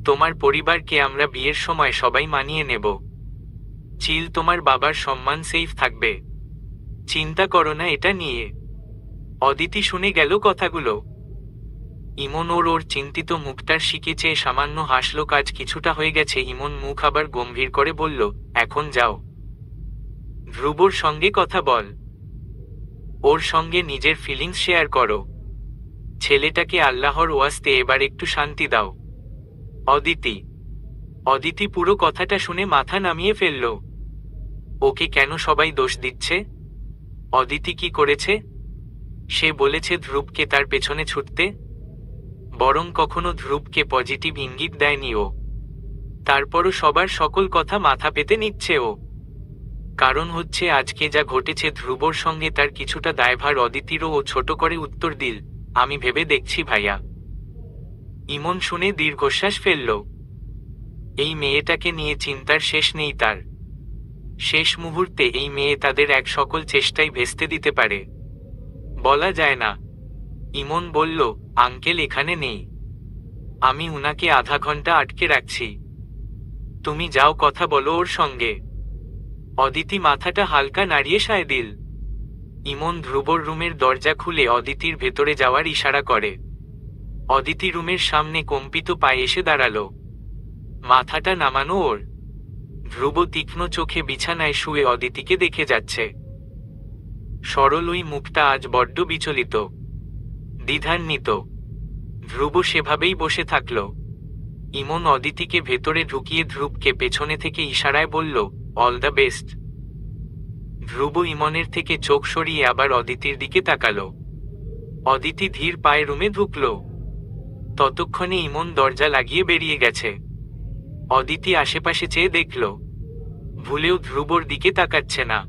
তোমার পরিবারকে আমরা বিয়ের সময় সবাই মানিয়ে নেব। চিল, তোমার বাবার সম্মান সেফ থাকবে, চিন্তা করো না এটা নিয়ে। অদিতি শুনে গেল কথাগুলো। ইমন ওর চিন্তিত মুখটার শিকে চেয়ে সামান্য হাসল। কাজ কিছুটা হয়ে গেছে। ইমন মুখ আবার গম্ভীর করে বলল, এখন যাও, ধ্রুবর সঙ্গে কথা বল, ওর সঙ্গে নিজের ফিলিংস শেয়ার করো। ছেলেটাকে আল্লাহর ওয়াস্তে এবার একটু শান্তি দাও। অদিতি অদিতি পুরো কথাটা শুনে মাথা নামিয়ে ফেলল। ওকে কেন সবাই দোষ দিচ্ছে? অদিতি কি করেছে? সে বলেছে ধ্রুবকে তার পেছনে ছুটতে, বরং কখনো ধ্রুবকে পজিটিভ ইঙ্গিত দেয়নি ও। তারপরও সবার সকল কথা মাথা পেতে নিচ্ছে ও। কারণ হচ্ছে আজকে যা ঘটেছে ধ্রুবর সঙ্গে, তার কিছুটা দায়ভার অদিতিরও। ও ছোট করে উত্তর দিল, আমি ভেবে দেখছি ভাইয়া। ইমন শুনে দীর্ঘশ্বাস ফেলল। এই মেয়েটাকে নিয়ে চিন্তার শেষ নেই তার। শেষ মুহূর্তে এই মেয়ে তাদের এক সকল চেষ্টাই ভেস্তে দিতে পারে, বলা যায় না। ইমন বলল, আঙ্কেল এখানে নেই, আমি উনাকে আধা ঘন্টা আটকে রাখছি, তুমি যাও কথা বলো ওর সঙ্গে। অদিতি মাথাটা হালকা নাড়িয়ে সায় দিল। ইমন ধ্রুবর রুমের দরজা খুলে অদিতির ভেতরে যাওয়ার ইশারা করে। অদিতি রুমের সামনে কম্পিত পায়ে এসে দাঁড়ালো, মাথাটা নামানো ওর। ধ্রুব তীক্ষ্ণ চোখে বিছানায় শুয়ে অদিতিকে দেখে যাচ্ছে। সরল ওই মুখটা আজ বড্ড বিচলিত, দ্বিধান্বিত। ধ্রুব সেভাবেই বসে থাকল। ইমন অদিতিকে ভেতরে ঢুকিয়ে ধ্রুবকে পেছনে থেকে ইশারায় বলল, অল দ্য বেস্ট। ধ্রুব ইমনের থেকে চোখ সরিয়ে আবার অদিতির দিকে তাকালো। অদিতি ধীর পায়ে রুমে ঢুকল। ততক্ষণে ইমন দরজা লাগিয়ে বেরিয়ে গেছে। অদিতি আশেপাশে চেয়ে দেখল, ভুলেও ধ্রুবর দিকে তাকাচ্ছে না।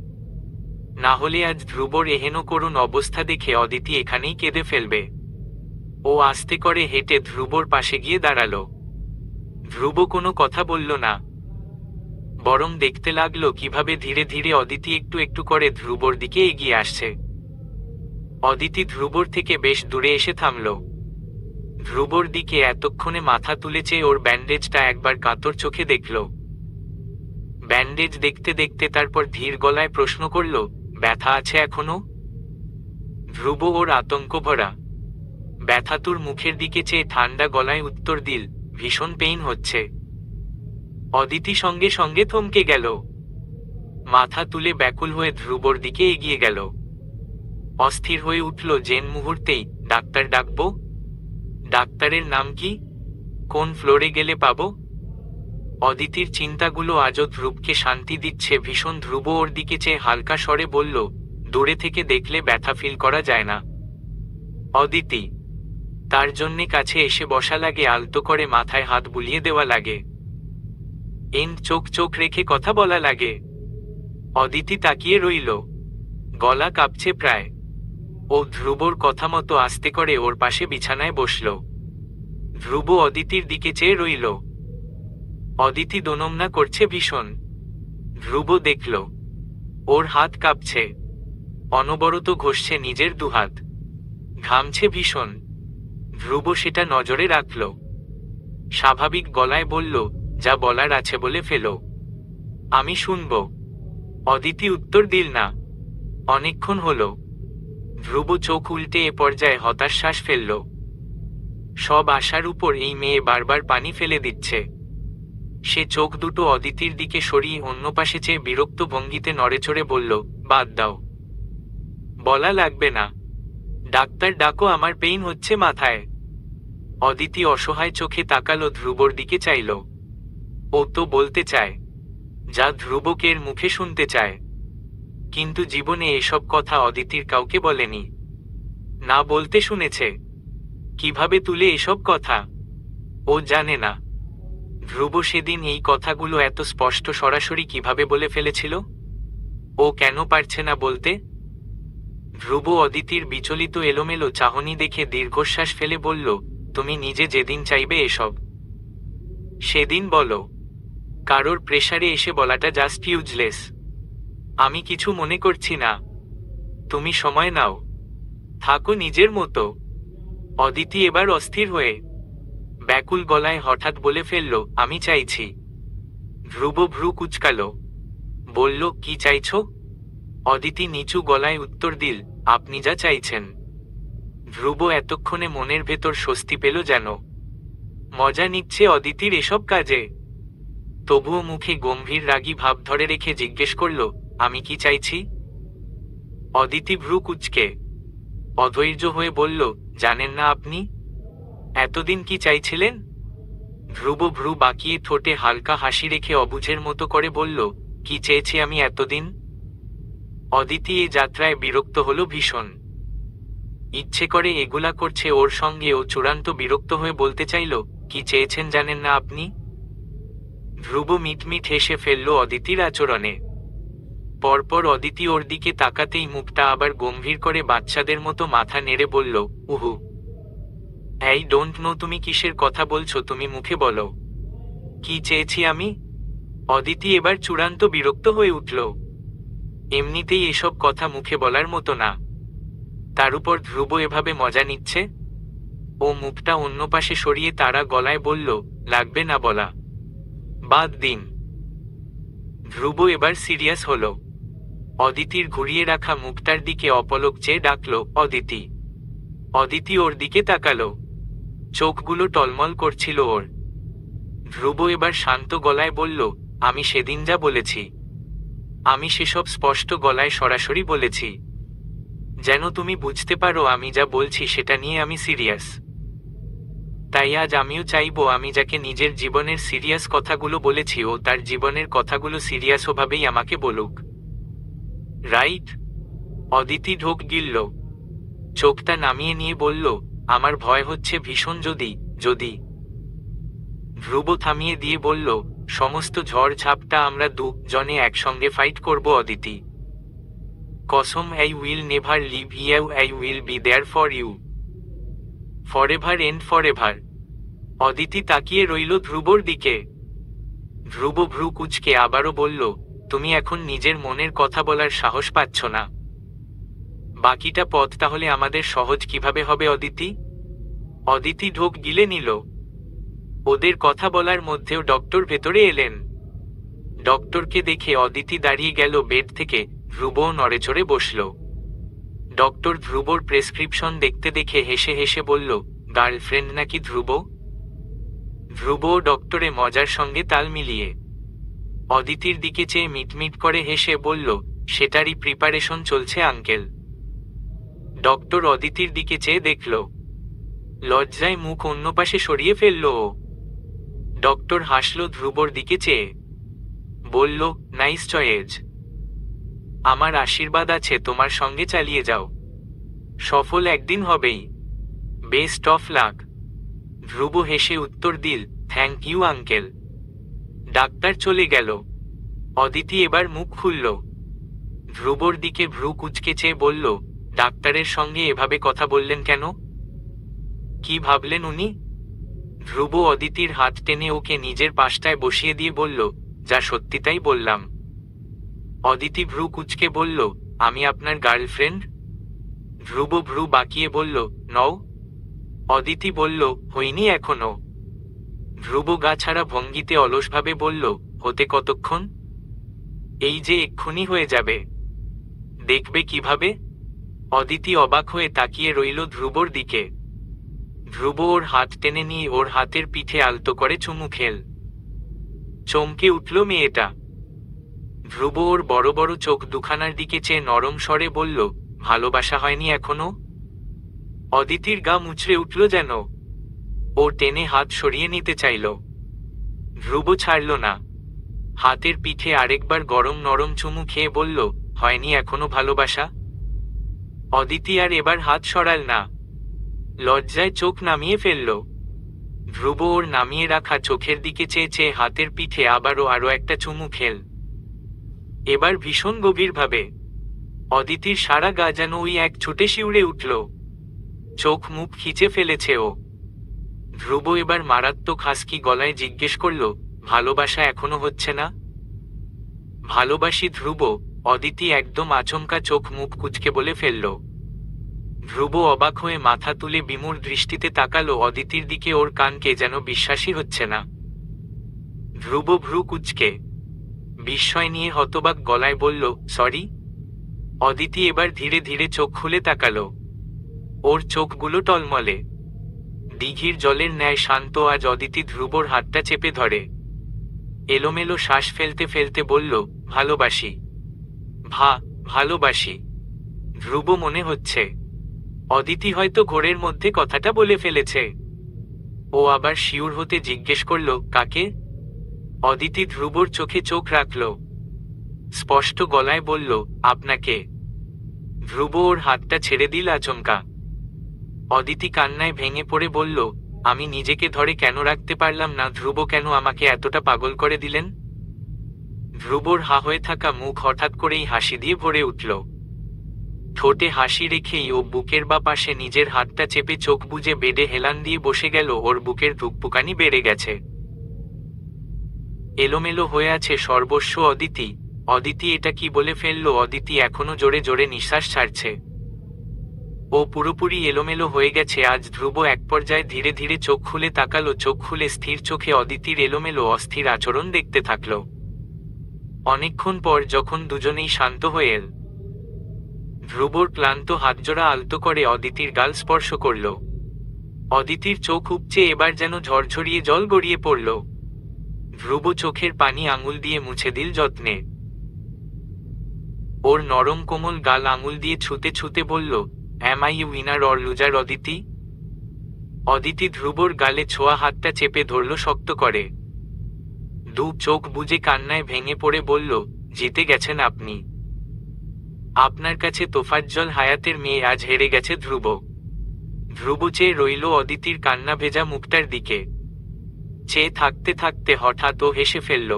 না হলে আজ ধ্রুবর এহেন করুণ অবস্থা দেখে অদিতি এখানেই কেঁদে ফেলবে। ও আস্তে করে হেঁটে ধ্রুবর পাশে গিয়ে দাঁড়ালো। ধ্রুব কোনো কথা বলল না, বরং দেখতে লাগলো কিভাবে ধীরে ধীরে অদিতি একটু একটু করে ধ্রুবর দিকে এগিয়ে আসছে। অদিতি ধ্রুবর থেকে বেশ দূরে এসে থামল। ধ্রুবর দিকে এতক্ষণে মাথা তুলেছে। ওর ব্যান্ডেজটা একবার কাতর চোখে দেখল। ব্যান্ডেজ দেখতে দেখতে তারপর ধীর গলায় প্রশ্ন করল, ব্যথা আছে এখনো? ধ্রুব ওর আতঙ্ক ভরা ব্যথাতুর মুখের দিকে চেয়ে ঠান্ডা গলায় উত্তর দিল, ভীষণ পেইন হচ্ছে। অদিতি সঙ্গে সঙ্গে থমকে গেল। মাথা তুলে ব্যাকুল হয়ে ধ্রুবর দিকে এগিয়ে গেল। অস্থির হয়ে উঠল যেন মুহূর্তেই। ডাক্তার ডাকবো? ডাক্তারের নাম কি? কোন ফ্লোরে গেলে পাবো? অদিতির চিন্তাগুলো আজও ধ্রুবকে শান্তি দিচ্ছে ভীষণ। ধ্রুব ওর দিকে চেয়ে হালকা স্বরে বলল, দূরে থেকে দেখলে ব্যথা ফিল করা যায় না অদিতি। তার জন্যে কাছে এসে বসা লাগে, আলতো করে মাথায় হাত বুলিয়ে দেওয়া লাগে, চোখ চোখ রেখে কথা বলা লাগে। অদিতি তাকিয়ে রইল, গলা কাঁপছে প্রায়। ও ধ্রুবর কথা মতো আস্তে করে ওর পাশে বিছানায় বসল। ধ্রুব অদিতির দিকে চেয়ে রইল। অদিতি দোনমনা করছে ভীষণ। ধ্রুব দেখল ওর হাত কাঁপছে, অনবরত ঘষছে নিজের দুহাত, ঘামছে ভীষণ। ধ্রুব সেটা নজরে রাখল। স্বাভাবিক গলায় বলল, যা বলার আছে বলে ফেলো, আমি শুনব। অদিতি উত্তর দিল না। অনেকক্ষণ হলো। ধ্রুব চোখ উল্টে এ পর্যায়ে হতাশ শ্বাস ফেলল। সব আশার উপর এই মেয়ে বারবার পানি ফেলে দিচ্ছে। সে চোখ দুটো অদিতির দিকে সরিয়ে অন্য পাশে চেয়ে বিরক্ত ভঙ্গিতে নড়েচড়ে বলল, বাদ দাও, বলা লাগবে না। ডাক্তার ডাকো, আমার পেইন হচ্ছে মাথায়। অদিতি অসহায় চোখে তাকালো, ধ্রুবর দিকে চাইল। ও তো বলতে চায় যা ধ্রুবকের মুখে শুনতে চায়, কিন্তু জীবনে এসব কথা অদিতির কাউকে বলেনি। না বলতে শুনেছে। কিভাবে তুলে এসব কথা ও জানে না। ধ্রুব সেদিন এই কথাগুলো এত স্পষ্ট সরাসরি কিভাবে বলে ফেলেছিল? ও কেন পারছে না বলতে? ধ্রুব অদিতির বিচলিত এলোমেলো চাহনি দেখে দীর্ঘশ্বাস ফেলে বলল, তুমি নিজে যেদিন চাইবে এসব সেদিন বলো। কারোর প্রেসারে এসে বলাটা জাস্ট ইউজলেস। আমি কিছু মনে করছি না, তুমি সময় নাও, থাকো নিজের মতো। অদিতি এবার অস্থির হয়ে ব্যাকুল গলায় হঠাৎ বলে ফেলল, আমি চাইছি। ধ্রুব ভ্রু কুচকাল, বলল, কি চাইছ? অদিতি নিচু গলায় উত্তর দিল, আপনি যা চাইছেন। ধ্রুব এতক্ষণে মনের ভেতর স্বস্তি পেল, যেন মজা নিচ্ছে অদিতির এসব কাজে। তবুও মুখে গম্ভীর রাগী ভাব ধরে রেখে জিজ্ঞেস করল, আমি কি চাইছি? অদিতি ভ্রু কুচকে অধৈর্য হয়ে বলল, জানেন না আপনি এতদিন কি চাইছিলেন? ধ্রুব ভ্রু বাঁকিয়ে ঠোঁটে হালকা হাসি রেখে অবুঝের মতো করে বলল, কি চেয়েছি আমি এতদিন? অদিতি এ যাত্রায় বিরক্ত হলো ভীষণ। ইচ্ছে করে এগুলা করছে ওর সঙ্গে। ও চূড়ান্ত বিরক্ত হয়ে বলতে চাইল, কি চেয়েছেন জানেন না আপনি? ধ্রুব মিটমিট হেসে ফেলল অদিতির আচরণে। পরপর অদিতি ওর দিকে তাকাতেই মুখটা আবার গম্ভীর করে বাচ্চাদের মতো মাথা নেড়ে বলল, উহু, এই ডোন্ট নো তুমি কিসের কথা বলছো, তুমি মুখে বলো কি চেয়েছি আমি। অদিতি এবার চূড়ান্ত বিরক্ত হয়ে উঠল। এমনিতেই এসব কথা মুখে বলার মতো না, তার উপর ধ্রুব এভাবে মজা নিচ্ছে। ও মুখটা অন্য পাশে সরিয়ে তারা গলায় বলল, লাগবে না বলা, বাদ দিন। ধ্রুব এবার সিরিয়াস হল। অদিতির ঘুরিয়ে রাখা মুখটার দিকে অপলক চেয়ে ডাকল, অদিতি। অদিতি ওর দিকে তাকালো, চোখগুলো টলমল করছিল ওর। ধ্রুব এবার শান্ত গলায় বলল, আমি সেদিন যা বলেছি, আমি সেসব স্পষ্ট গলায় সরাসরি বলেছি, যেন তুমি বুঝতে পারো আমি যা বলছি সেটা নিয়ে আমি সিরিয়াস। তাই আজ আমিও চাইবো, আমি যাকে নিজের জীবনের সিরিয়াস কথাগুলো বলেছি ও তার জীবনের কথাগুলো সিরিয়াস ভাবেই আমাকে বলুক, রাইট? অদিতি ঢোক গিলল, চোখটা নামিয়ে নিয়ে বলল, আমার ভয় হচ্ছে ভীষণ। যদি যদি ধ্রুব থামিয়ে দিয়ে বলল, সমস্ত ঝড় ঝাপটা আমরা দুজনে একসঙ্গে ফাইট করব অদিতি। কসম, I will never leave you, I will be there for you forever and forever. Aditi তাকিয়ে রইল ধ্রুবর দিকে। ধ্রুব ভ্রু কুচকে আবারও বলল, তুমি এখন নিজের মনের কথা বলার সাহস পাচ্ছ না, বাকিটা পথ তাহলে আমাদের সহজ কিভাবে হবে অদিতি? অদিতি ঢোক গিলে নিল। ওদের কথা বলার মধ্যেও ডক্টর ভেতরে এলেন। ডক্টরকে দেখে অদিতি দাঁড়িয়ে গেল বেড থেকে। ধ্রুবও নড়েচড়ে বসল। ডক্টর ধ্রুবর প্রেসক্রিপশন দেখতে দেখে হেসে হেসে বলল, গার্লফ্রেন্ড নাকি ধ্রুব? ধ্রুবও ডক্টরে মজার সঙ্গে তাল মিলিয়ে অদিতির দিকে চেয়ে মিটমিট করে হেসে বলল, সেটারই প্রিপারেশন চলছে আঙ্কেল। ডক্টর অদিতির দিকে চেয়ে দেখল। লজ্জায় মুখ অন্য পাশে সরিয়ে ফেলল ও। ডক্টর হাসল ধ্রুবর দিকে চেয়ে। বলল, নাইস চয়েজ। আমার আশীর্বাদ আছে, তোমার সঙ্গে চালিয়ে যাও। সফল একদিন হবেই। Best of luck. ধ্রুব হেসে উত্তর দিল, থ্যাংক ইউ আঙ্কেল। ডাক্তার চলে গেল। অদিতি এবার মুখ খুলল। ধ্রুবর দিকে ভ্রু কুঁচকে চেয়ে বলল, ডাক্তারের সঙ্গে এভাবে কথা বললেন কেন? কি ভাবলেন উনি? ধ্রুব অদিতির হাত টেনে ওকে নিজের পাশটায় বসিয়ে দিয়ে বলল, যা সত্যি তাই বললাম। অদিতি ভ্রু কুঁচকে বলল, আমি আপনার গার্লফ্রেন্ড? ধ্রুব ভ্রু বাঁকিয়ে বলল, নও। অদিতি বলল, হইনি এখনো। ধ্রুব গা ছাড়া ভঙ্গিতে অলসভাবে বলল, হতে কতক্ষণ? এই যে এক্ষুনি হয়ে যাবে। দেখবে কিভাবে? অদিতি অবাক হয়ে তাকিয়ে রইল ধ্রুবর দিকে। ধ্রুব ওর হাত টেনে নিয়ে ওর হাতের পিঠে আলতো করে চুমু খেল। চমকে উঠল মেয়েটা। ধ্রুব ওর বড় বড় চোখ দুখানার দিকে চেয়ে নরম স্বরে বলল, ভালোবাসা হয়নি এখনো? অদিতির গা মুচড়ে উঠল যেন। ও টেনে হাত সরিয়ে নিতে চাইল। ধ্রুব ছাড়ল না। হাতের পিঠে আরেকবার গরম নরম চুমু খেয়ে বলল, হয়নি এখনো ভালোবাসা? অদিতি আর এবার হাত সরাল না। লজ্জায় চোখ নামিয়ে ফেলল। ধ্রুব ওর নামিয়ে রাখা চোখের দিকে চেয়ে চেয়ে হাতের পিঠে আরো একটা চুমু খেল। এবার ভীষণ গভীরভাবে। অদিতির সারা গা যেন ওই এক ছুটে শিউরে উঠল। চোখ মুখ খিচে ফেলেছে ও। ধ্রুব এবার মারাত্মক হাসকি গলায় জিজ্ঞেস করল, ভালোবাসা এখনো হচ্ছে না? ভালোবাসি ধ্রুব। অদিতি একদম আচমকা চোখ মুখ কুঁচকে বলে ফেলল। ধ্রুব অবাক হয়ে মাথা তুলে বিমূঢ় দৃষ্টিতে তাকালো অদিতির দিকে, ওর কানকে যেন বিশ্বাসই হচ্ছে না। ধ্রুব ভ্রু কুঁচকে বিস্ময় নিয়ে হতবাক গলায় বলল, সরি। অদিতি এবার ধীরে ধীরে চোখ খুলে তাকালো। ওর চোখগুলো টলমলে, দিঘির জলের ন্যায় শান্ত। আজ অদিতি ধ্রুবর হাতটা চেপে ধরে। এলোমেলো শ্বাস ফেলতে ফেলতে বলল, ভালোবাসি। ভালোবাসি। ধ্রুব মনে হচ্ছে অদিতি হয়তো ঘোরের মধ্যে কথাটা বলে ফেলেছে। ও আবার শিউর হতে জিজ্ঞেস করল, কাকে? অদিতি ধ্রুবর চোখে চোখ রাখল। স্পষ্ট গলায় বলল, আপনাকে। ধ্রুব ওর হাতটা ছেড়ে দিল আচমকা। অদিতি কান্নায় ভেঙে পড়ে বলল, আমি নিজেকে ধরে কেন রাখতে পারলাম না? ধ্রুব কেন আমাকে এতটা পাগল করে দিলেন? ধ্রুবর হা হয়ে থাকা মুখ হঠাৎ করেই হাসি দিয়ে ভরে উঠল। ঠোঁটে হাসি রেখেই ও বুকের বা পাশে নিজের হাতটা চেপে চোখ বুজে বেডে হেলান দিয়ে বসে গেল। ওর বুকের ধুকপুকানি বেড়ে গেছে। এলোমেলো হয়ে আছে সর্বস্ব। অদিতি এটা কি বলে ফেলল? অদিতি এখনো জোরে জোরে নিঃশ্বাস ছাড়ছে। ও পুরোপুরি এলোমেলো হয়ে গেছে আজ। ধ্রুব এক পর্যায়ে ধীরে ধীরে চোখ খুলে তাকালো। চোখ খুলে স্থির চোখে অদিতির এলোমেলো অস্থির আচরণ দেখতে থাকল। অনেকক্ষণ পর যখন দুজনেই শান্ত হয়ে এল, ধ্রুবর ক্লান্ত হাতজোড়া আলতো করে অদিতির গাল স্পর্শ করল। অদিতির চোখ উপচে এবার যেন ঝরঝরিয়ে জল গড়িয়ে পড়ল। ধ্রুব চোখের পানি আঙুল দিয়ে মুছে দিল যত্নে। ওর নরম কোমল গাল আঙুল দিয়ে ছুতে ছুতে বলল, am I you winner or loser Aditi? Aditi ধ্রুবর গালে ছোঁয়া হাতটা চেপে ধরল শক্ত করে। দু চোখ বুজে কান্নায় ভেঙে পড়ে বলল, জিতে গেছেন আপনি। আপনার কাছে তোফাজ্জল হায়াতের মেয়ে আজ হেরে গেছে ধ্রুব। ধ্রুব চেয়ে রইল অদিতির কান্না ভেজা মুখটার দিকে। চেয়ে থাকতে থাকতে হঠাৎ ও হেসে ফেলল।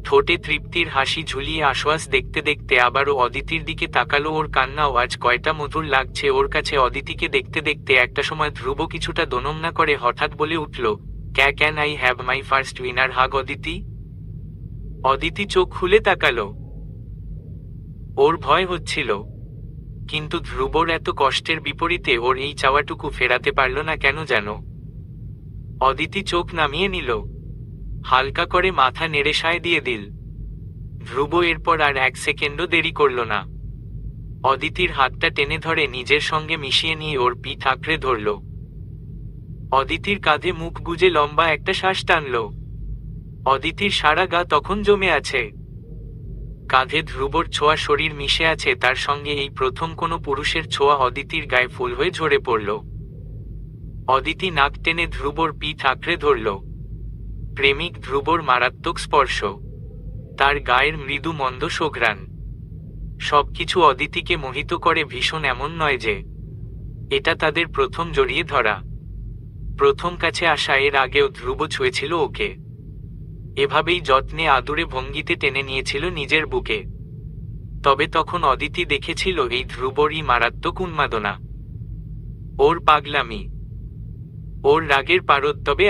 ঠোঁটে তৃপ্তির হাসি ঝুলিয়ে আশ্বাস দেখতে দেখতে আবারও অদিতির দিকে তাকালো। ওর কান্নাও আজ কয়টা মধুর লাগছে ওর কাছে। অদিতিকে দেখতে দেখতে একটা সময় ধ্রুব কিছুটা দোনমনা করে হঠাৎ বলে উঠল, can I have my first winner hug Aditi? Aditi চোখ খুলে তাকালো। ওর ভয় হচ্ছিল, কিন্তু ধ্রুবর এত কষ্টের বিপরীতে ওর এই চাওয়াটুকু ফেরাতে পারল না কেন যেন। অদিতি চোখ নামিয়ে নিল, হালকা করে মাথা নেড়ে সায় দিয়ে দিল। ধ্রুব এরপর আর এক সেকেন্ডও দেরি করল না। অদিতির হাতটা টেনে ধরে নিজের সঙ্গে মিশিয়ে নিয়ে ওর পিঠ আঁকড়ে ধরল। অদিতির কাঁধে মুখ গুজে লম্বা একটা শ্বাস টানল। অদিতির সারা গা তখন জমে আছে। কাঁধে ধ্রুবর ছোঁয়া শরীর মিশে আছে, তার সঙ্গে এই প্রথম কোনো পুরুষের ছোঁয়া অদিতির গায়ে ফুল হয়ে ঝরে পড়ল। অদিতি নাক টেনে ধ্রুবর পিঠ আঁকড়ে ধরল। প্রেমিক ধ্রুবর মারাত্মক স্পর্শ, তার গায়ের মৃদু মন্দ সুঘ্রাণ, সবকিছু অদিতিকে মোহিত করে ভীষণ। এমন নয় যে এটা তাদের প্রথম জড়িয়ে ধরা, প্রথম কাছে আসা। এর আগেও ধ্রুব ছুঁয়েছিল ওকে, এভাবেই যত্নে আদুরে ভঙ্গিতে টেনে নিয়েছিল নিজের বুকে। তবে তখন অদিতি দেখেছিল এই ধ্রুবরই মারাত্মক উন্মাদনা, ওর পাগলামি, ওর রাগের পারদ। তবে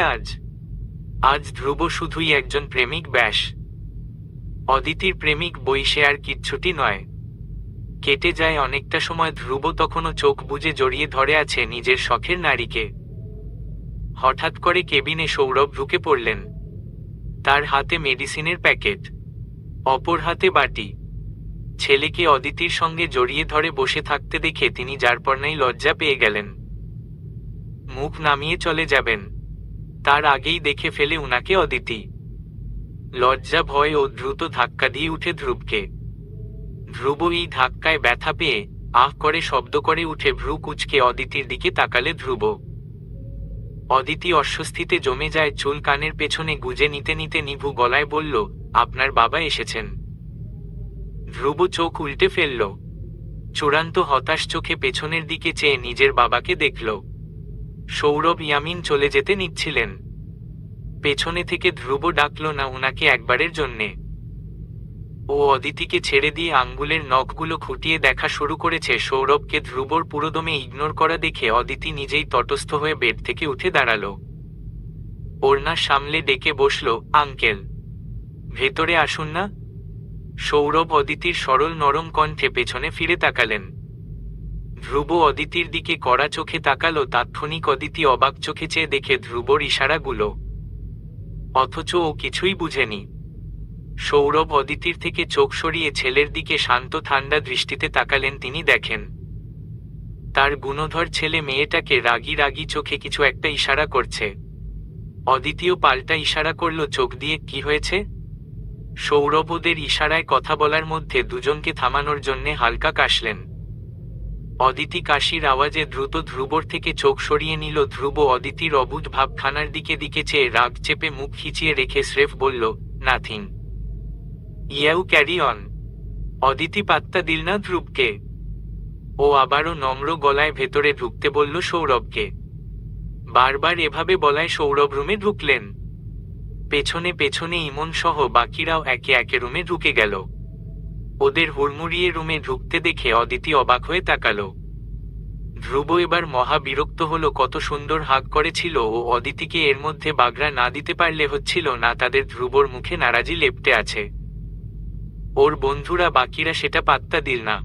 আজ ধ্রুব শুধুই একজন প্রেমিক, ব্যাস। অদিতির প্রেমিক বই, সে আর কিচ্ছুটি নয়। কেটে যায় অনেকটা সময়। ধ্রুব তখনও চোখ বুজে জড়িয়ে ধরে আছে নিজের শখের নারীকে। হঠাৎ করে কেবিনে সৌরভ ঢুকে পড়লেন। তার হাতে মেডিসিনের প্যাকেট, অপর হাতে বাটি। ছেলেকে অদিতির সঙ্গে জড়িয়ে ধরে বসে থাকতে দেখে তিনি যারপরনাই লজ্জা পেয়ে গেলেন। মুখ নামিয়ে চলে যাবেন, তার আগেই দেখে ফেলে উনাকে অদিতি। লজ্জা, ভয় ও দ্রুত ধাক্কা দিয়ে উঠে ধ্রুবকে। ধ্রুব এই ধাক্কায় ব্যথা পেয়ে আহ করে শব্দ করে উঠে ভ্রু কুঁচকে অদিতির দিকে তাকালে ধ্রুব। অদিতি অস্বস্তিতে জমে যায়, চুল কানের পেছনে গুজে নিতে নিতে নিভু গলায় বলল, আপনার বাবা এসেছেন। ধ্রুব চোখ উল্টে ফেলল। চূড়ান্ত হতাশ চোখে পেছনের দিকে চেয়ে নিজের বাবাকে দেখল। সৌরভ ইয়ামিন চলে যেতে নিচ্ছিলেন। পেছনে থেকে ধ্রুব ডাকল না উনাকে একবারের জন্যে। ও অদিতিকে ছেড়ে দিয়ে আঙ্গুলের নখগুলো খুঁটিয়ে দেখা শুরু করেছে। সৌরভকে ধ্রুবর পুরোদমে ইগনোর করা দেখে অদিতি নিজেই তটস্থ হয়ে বেড থেকে উঠে দাঁড়ালো। ওড়না সামলে ডেকে বসল, আঙ্কেল ভেতরে আসুন না। সৌরভ অদিতির সরল নরম কণ্ঠে পেছনে ফিরে তাকালেন। ধ্রুব অদিতির দিকে কড়া চোখে তাকালো। তাৎক্ষণিক অদিতি অবাক চোখে চেয়ে দেখে ধ্রুবর ইশারাগুলো, অথচ ও কিছুই বুঝেনি। সৌরভ অদিতির থেকে চোখ সরিয়ে ছেলের দিকে শান্ত ঠান্ডা দৃষ্টিতে তাকালেন। তিনি দেখেন তার গুণধর ছেলে মেয়েটাকে রাগী রাগী চোখে কিছু একটা ইশারা করছে। অদিতিও পাল্টা ইশারা করল চোখ দিয়ে। কি হয়েছে? সৌরভ ওদের ইশারায় কথা বলার মধ্যে দুজনকে থামানোর জন্যে হালকা কাশলেন। অদিতি কাশির আওয়াজে দ্রুত ধ্রুবর থেকে চোখ সরিয়ে নিল। ধ্রুব অদিতির অবুঝ ভাবখানার দিকে চেয়ে রাগ চেপে মুখ খিচিয়ে রেখে স্রেফ বলল, nothing, you carry on. Aditi পাত্তা দিল না ধ্রুবকে। ও আবারও নম্র গলায় ভেতরে ঢুকতে বলল সৌরভকে। বারবার এভাবে বলায় সৌরভ রুমে ঢুকলেন। পেছনে পেছনে ইমন সহ বাকিরাও একে একে রুমে ঢুকে গেল। ওদের হুড়মুড়িয়ে রুমে ঢুকতে দেখে অদিতি অবাক হয়ে তাকালো। ধ্রুব এবার মহা বিরক্ত হলো। কত সুন্দর হাঁক করেছিল ও অদিতিকে, এর মধ্যে বাগড়া না দিতে পারলে হচ্ছিল না। তাদের ধ্রুবর মুখে নারাজি লেপ্টে আছে। ওর বন্ধুরা বাকিরা সেটা পাত্তা দিল না।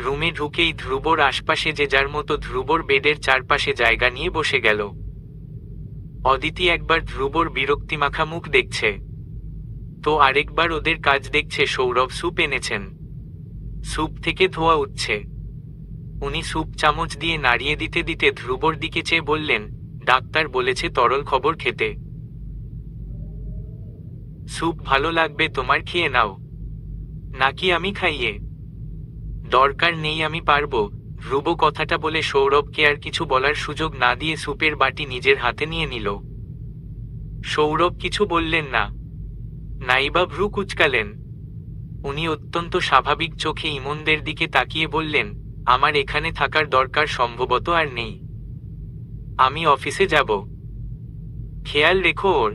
রুমে ঢুকেই ধ্রুবর আশপাশে যে যার মতো ধ্রুবর বেডের চারপাশে জায়গা নিয়ে বসে গেল। অদিতি একবার ধ্রুবর বিরক্তিমাখা মুখ দেখছে, তো আরেকবার ওদের কাজ দেখছে। সৌরভ স্যুপ এনেছেন, স্যুপ থেকে ধোঁয়া উঠছে। উনি স্যুপ চামচ দিয়ে নাড়িয়ে দিতে দিতে ধ্রুবর দিকে চেয়ে বললেন, ডাক্তার বলেছে তরল খবর খেতে। স্যুপ ভালো লাগবে তোমার, খেয়ে নাও। নাকি আমি খাইয়ে? দরকার নেই, আমি পারবো। ধ্রুব কথাটা বলে সৌরভকে আর কিছু বলার সুযোগ না দিয়ে স্যুপের বাটি নিজের হাতে নিয়ে নিল। সৌরভ কিছু বললেন না, নাইবা ভ্রু কুঁচকালেন। উনি অত্যন্ত স্বাভাবিক চোখে ইমনদের দিকে তাকিয়ে বললেন, আমার এখানে থাকার দরকার সম্ভবত আর নেই, আমি অফিসে যাব। খেয়াল রেখো ওর।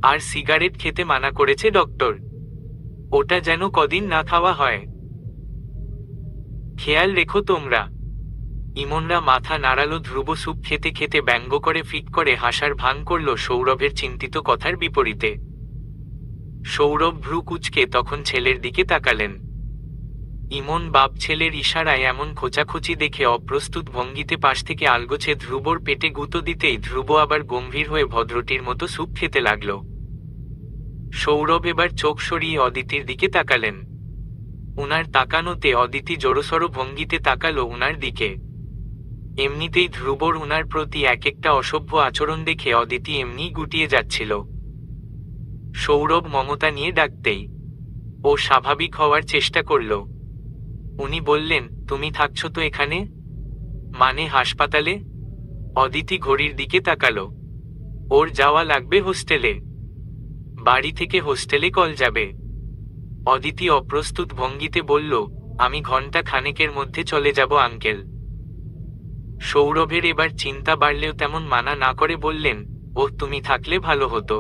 আর সিগারেট খেতে মানা করেছে ডক্টর, ওটা যেন কদিন না খাওয়া হয়। খেয়াল রেখো তোমরা। ইমনরা মাথা নাড়ালো। ধ্রুব স্যুপ খেতে খেতে ব্যঙ্গ করে ফিক করে হাসার ভান করল সৌরভের চিন্তিত কথার বিপরীতে। সৌরভ ভ্রু কুঁচকে তখন ছেলের দিকে তাকালেন। ইমন বাপ ছেলের ইশারায় এমন খোঁচাখুচি দেখে অপ্রস্তুত ভঙ্গিতে পাশ থেকে আলগোছে ধ্রুবর পেটে গুঁতো দিতেই ধ্রুব আবার গম্ভীর হয়ে ভদ্রটির মতো স্যুপ খেতে লাগল। সৌরভ এবার চোখ সরিয়ে অদিতির দিকে তাকালেন। উনার তাকানোতে অদিতি জোরসড় ভঙ্গিতে তাকালো উনার দিকে। এমনিতেই ধ্রুবর উনার প্রতি এক একটা অসভ্য আচরণ দেখে অদিতি এমনিই গুটিয়ে যাচ্ছিল। সৌরভ মমতা নিয়ে ডাকতেই ও স্বাভাবিক হওয়ার চেষ্টা করল। উনি বললেন, তুমি থাকছো তো এখানে? মানে হাসপাতালে? অদিতি ঘড়ির দিকে তাকালো। ওর যাওয়া লাগবে হোস্টেলে। বাড়ি থেকে হোস্টেলে কল যাবে। অদিতি অপ্রস্তুত ভঙ্গিতে বলল, আমি ঘন্টা খানেকের মধ্যে চলে যাব আঙ্কেল। সৌরভের এবার চিন্তা বাড়লেও তেমন মানা না করে বললেন, ও তুমি থাকলে ভালো হতো।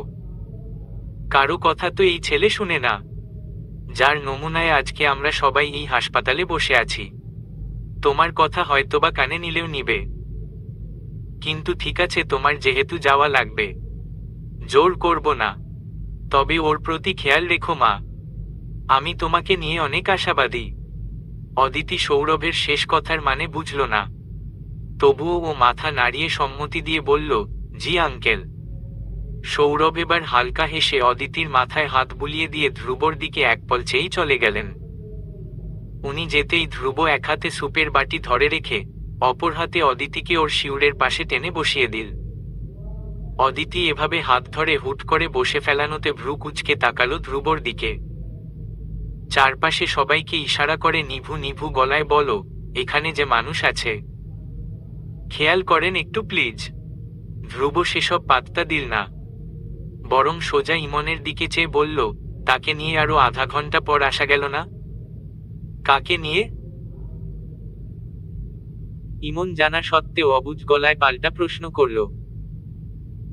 কারো কথা তো এই ছেলে শুনে না, যার নমুনায় আজকে আমরা সবাই এই হাসপাতালে বসে আছি। তোমার কথা হয়তোবা কানে নিলেও নিবে। কিন্তু ঠিক আছে, তোমার যেহেতু যাওয়া লাগবে, জোর করব না। তবে ওর প্রতি খেয়াল রেখো মা, আমি তোমাকে নিয়ে অনেক আশাবাদী। অদিতি সৌরভের শেষ কথার মানে বুঝল না, তবুও ও মাথা নাড়িয়ে সম্মতি দিয়ে বলল, জি আঙ্কেল। সৌরভ এবার হালকা হেসে অদিতির মাথায় হাত বুলিয়ে দিয়ে ধ্রুবর দিকে এক পল চেয়েই চলে গেলেন। উনি যেতেই ধ্রুব এক হাতে সুপের বাটি ধরে রেখে অপর হাতে অদিতিকে ওর শিউরের পাশে টেনে বসিয়ে দিল। অদিতি এভাবে হাত ধরে হুট করে বসে ফেলানোতে ভ্রু কুঁচকে তাকালো ধ্রুবর দিকে। চারপাশে সবাইকে ইশারা করে নিভু নিভু গলায় বলো, এখানে যে মানুষ আছে, খেয়াল করেন একটু প্লিজ। ধ্রুব সেসব পাত্তা দিল না, বরং সোজা ইমনের দিকে চেয়ে বলল, তাকে নিয়ে আরো আধা ঘন্টা পর আসা গেল না? কাকে নিয়ে? ইমন জানা সত্ত্বেও অবুঝ গলায় পাল্টা প্রশ্ন করল।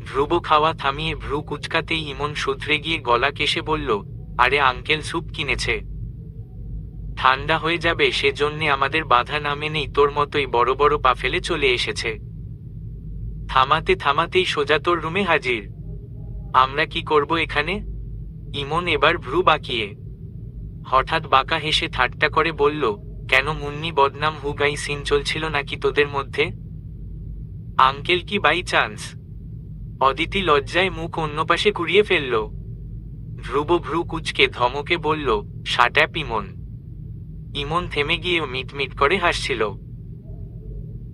ধ্রুব খাওয়া থামিয়ে ভ্রু কুচকাতেই ইমন শুধরে গিয়ে গলা কেশে বলল, আরে আঙ্কেল স্যুপ কিনেছে, ঠান্ডা হয়ে যাবে সেজন্যে আমাদের বাধা না মেনেই তোর মতোই বড় বড় পা ফেলে চলে এসেছে। থামাতে থামাতেই সোজা তোর রুমে হাজির। আমরা কি করব এখানে? ইমন এবার ভ্রু বাঁকিয়ে হঠাৎ বাঁকা হেসে ঠাট্টা করে বলল, কেন মুন্নি বদনাম হুগাই সিন চলছিল নাকি তোদের মধ্যে? আঙ্কেল কি বাই চান্স? অদিতি লজ্জায় মুখ অন্য পাশে ঘুরিয়ে ফেলল। ধ্রুব ভ্রু কুচকে ধমকে বলল, শাট আপ ইমন। ইমন থেমে গিয়েও মিটমিট করে হাসছিল।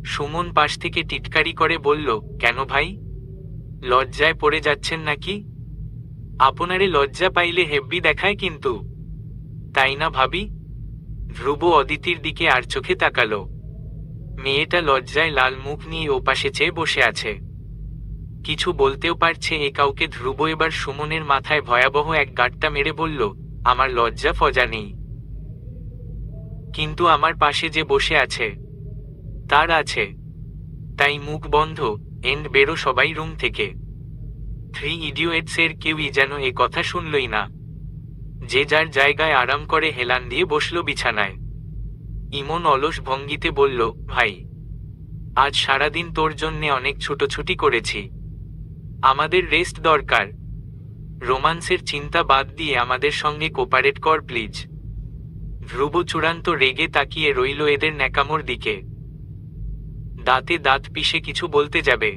সুমন পাশ থেকে টিটকারি করে বলল, কেন ভাই, লজ্জায় পড়ে যাচ্ছেন নাকি? আপনারে লজ্জা পাইলে হেব্বি দেখায় কিন্তু, তাই না ভাবি? ধ্রুব অদিতির দিকে আর চোখে তাকালো। মেয়েটা লজ্জায় লাল মুখ নিয়ে ওপাশে চেয়ে বসে আছে, কিছু বলতেও পারছে এ কাউকে। ধ্রুব এবার সুমনের মাথায় ভয়াবহ এক গাঁটটা মেরে বলল, আমার লজ্জা ফজা নেই, কিন্তু আমার পাশে যে বসে আছে তার আছে, তাই মুখ বন্ধ, এন্ড বেরো সবাই রুম থেকে। 3 ইডিয়টস এর কেউই যেন এ কথা শুনলই না। যে যার জায়গায় আরাম করে হেলান দিয়ে বসল বিছানায়। ইমন অলস ভঙ্গিতে বলল, ভাই, আজ সারাদিন তোর জন্যে অনেক ছুটোছুটি করেছি, আমাদের রেস্ট দরকার। রোমান্সের চিন্তা বাদ দিয়ে আমাদের সঙ্গে কোপারেট কর প্লিজ। ধ্রুব চূড়ান্ত রেগে তাকিয়ে রইল এদের ন্যাকামোর দিকে। দাঁতে দাঁত পিষে কিছু বলতে যাবে,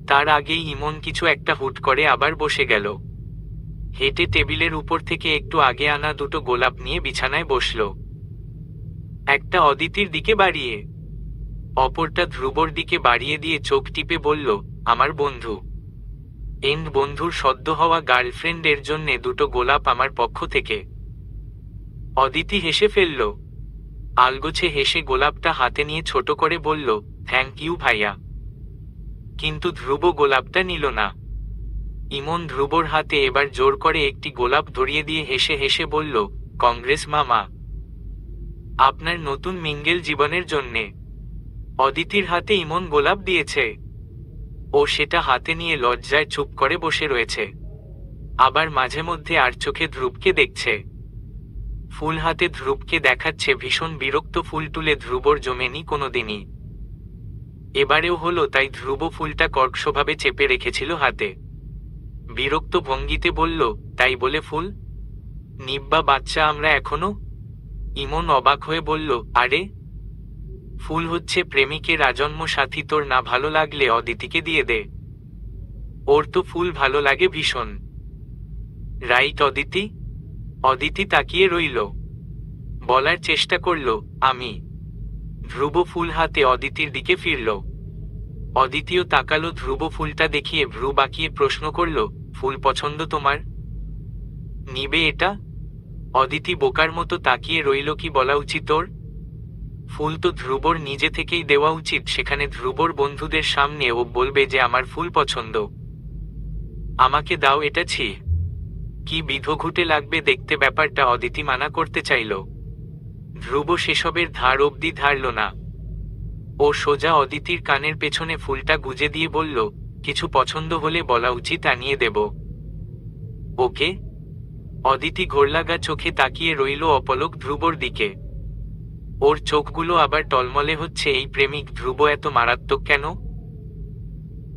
তার আগেই ইমন কিছু একটা হুট করে আবার বসে গেল। হেঁটে টেবিলের উপর থেকে একটু আগে আনা দুটো গোলাপ নিয়ে বিছানায় বসল। একটা অদিতির দিকে বাড়িয়ে, অপরটা ধ্রুবর দিকে বাড়িয়ে দিয়ে চোখ টিপে বলল, আমার বন্ধু এন্ড বন্ধুর সদ্য হওয়া গার্লফ্রেন্ডের জন্যে দুটো গোলাপ আমার পক্ষ থেকে। অদিতি হেসে ফেলল, আলগোছে হেসে গোলাপটা হাতে নিয়ে ছোট করে বলল, থ্যাংক ইউ ভাইয়া। কিন্তু ধ্রুব গোলাপটা নিল না। ইমন ধ্রুবর হাতে এবার জোর করে একটি গোলাপ ধরিয়ে দিয়ে হেসে হেসে বলল, কংগ্রেস মামা, আপনার নতুন মিঙ্গেল জীবনের জন্যে। অদিতির হাতে ইমন গোলাপ দিয়েছে, ও সেটা হাতে নিয়ে লজ্জায় চুপ করে বসে রয়েছে, আবার মাঝে মধ্যে আর চোখে ধ্রুবকে দেখছে। ফুল হাতে ধ্রুবকে দেখাচ্ছে ভীষণ বিরক্ত। ফুল তুলে ধ্রুবর জমেনি কোনোদিনই, এবারেও হলো তাই। ধ্রুব ফুলটা কর্কশভাবে চেপে রেখেছিল হাতে। বিরক্ত ভঙ্গিতে বলল, তাই বলে ফুল নিব্বা বাচ্চা আমরা এখনো? ইমন অবাক হয়ে বলল, আরে, ফুল হচ্ছে প্রেমিকের আজন্ম সাথী, তোর না ভালো লাগলে অদিতিকে দিয়ে দে, ওর তো ফুল ভালো লাগে ভীষণ। রাইট অদিতি? অদিতি তাকিয়ে রইল, বলার চেষ্টা করল, আমি। ধ্রুব ফুল হাতে অদিতির দিকে ফিরল। অদিতিও তাকালো ধ্রুব ফুলটা দেখিয়ে ভ্রু বাঁকিয়ে প্রশ্ন করল, ফুল পছন্দ তোমার? নিবে এটা? অদিতি বোকার মতো তাকিয়ে রইল। কি বলা উচিত ওর? ফুল তো ধ্রুবর নিজে থেকেই দেওয়া উচিত, সেখানে ধ্রুবর বন্ধুদের সামনে ও বলবে যে আমার ফুল পছন্দ। আমাকে দাও এটা। ছি, কি বিধঘুটে লাগবে দেখতে ব্যাপারটা। অদিতি মানা করতে চাইল, ধ্রুব সেসবের ধার অবধি ধারল না। ও সোজা অদিতির কানের পেছনে ফুলটা গুজে দিয়ে বলল, কিছু পছন্দ হলে বলা উচিত, আনিয়ে দেব। ওকে? অদিতি ঘোরলাগা চোখে তাকিয়ে রইল অপলক ধ্রুবর দিকে। ওর চোখগুলো আবার টলমলে হচ্ছে। এই প্রেমিক ধ্রুব এত মারাত্মক কেন?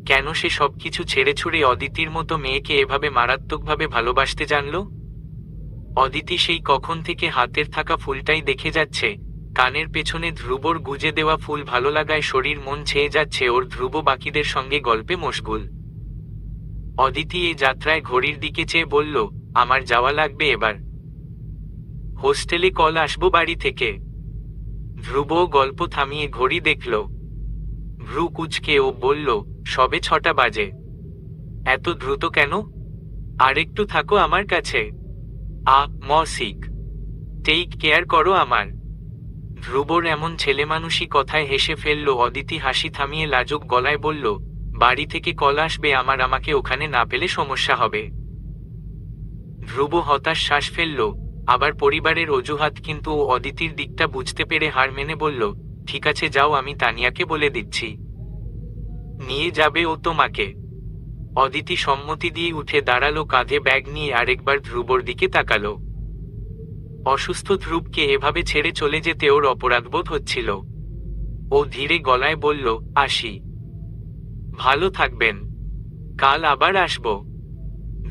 কেন সে সবকিছু ছেড়ে ছুড়ে অদিতির মতো মেয়েকে এভাবে মারাত্মকভাবে ভালোবাসতে জানল? অদিতি সেই কখন থেকে হাতের থাকা ফুলটাই দেখে যাচ্ছে, কানের পেছনে ধ্রুবর গুজে দেওয়া ফুল। ভালো লাগায় শরীর মন ছেয়ে যাচ্ছে ওর। ধ্রুব বাকিদের সঙ্গে গল্পে মশগুল। অদিতি এই যাত্রায় ঘড়ির দিকে চেয়ে বলল, আমার যাওয়া লাগবে এবার। হোস্টেলে কল আসবো বাড়ি থেকে। ধ্রুব গল্প থামিয়ে ঘড়ি দেখল। ভ্রু কুঁচকে ও বলল, সবে 6টা বাজে। এত দ্রুত কেন? আরেকটু থাকো আমার কাছে। মসিক, টেক কেয়ার করো আমার। ধ্রুবর এমন ছেলেমানুষি কথায় হেসে ফেলল। অদিতি হাসি থামিয়ে লাজুক গলায় বলল, বাড়ি থেকে কল আসবে আমার, আমাকে ওখানে না পেলে সমস্যা হবে। ধ্রুব হতাশ শ্বাস ফেলল। আবার পরিবারের অজুহাত, কিন্তু ও অদিতির দিকটা বুঝতে পেরে হার মেনে বলল, ঠিক আছে যাও, আমি তানিয়াকে বলে দিচ্ছি, নিয়ে যাবে ও তোমাকে। অদিতি সম্মতি দিয়ে উঠে দাঁড়ালো, কাঁধে ব্যাগ নিয়ে আরেকবার ধ্রুবর দিকে তাকালো। অসুস্থ ধ্রুবকে এভাবে ছেড়ে চলে যেতে ওর অপরাধবোধ হচ্ছিল। ও ধীরে গলায় বলল, আসি। ভালো থাকবেন, কাল আবার আসব।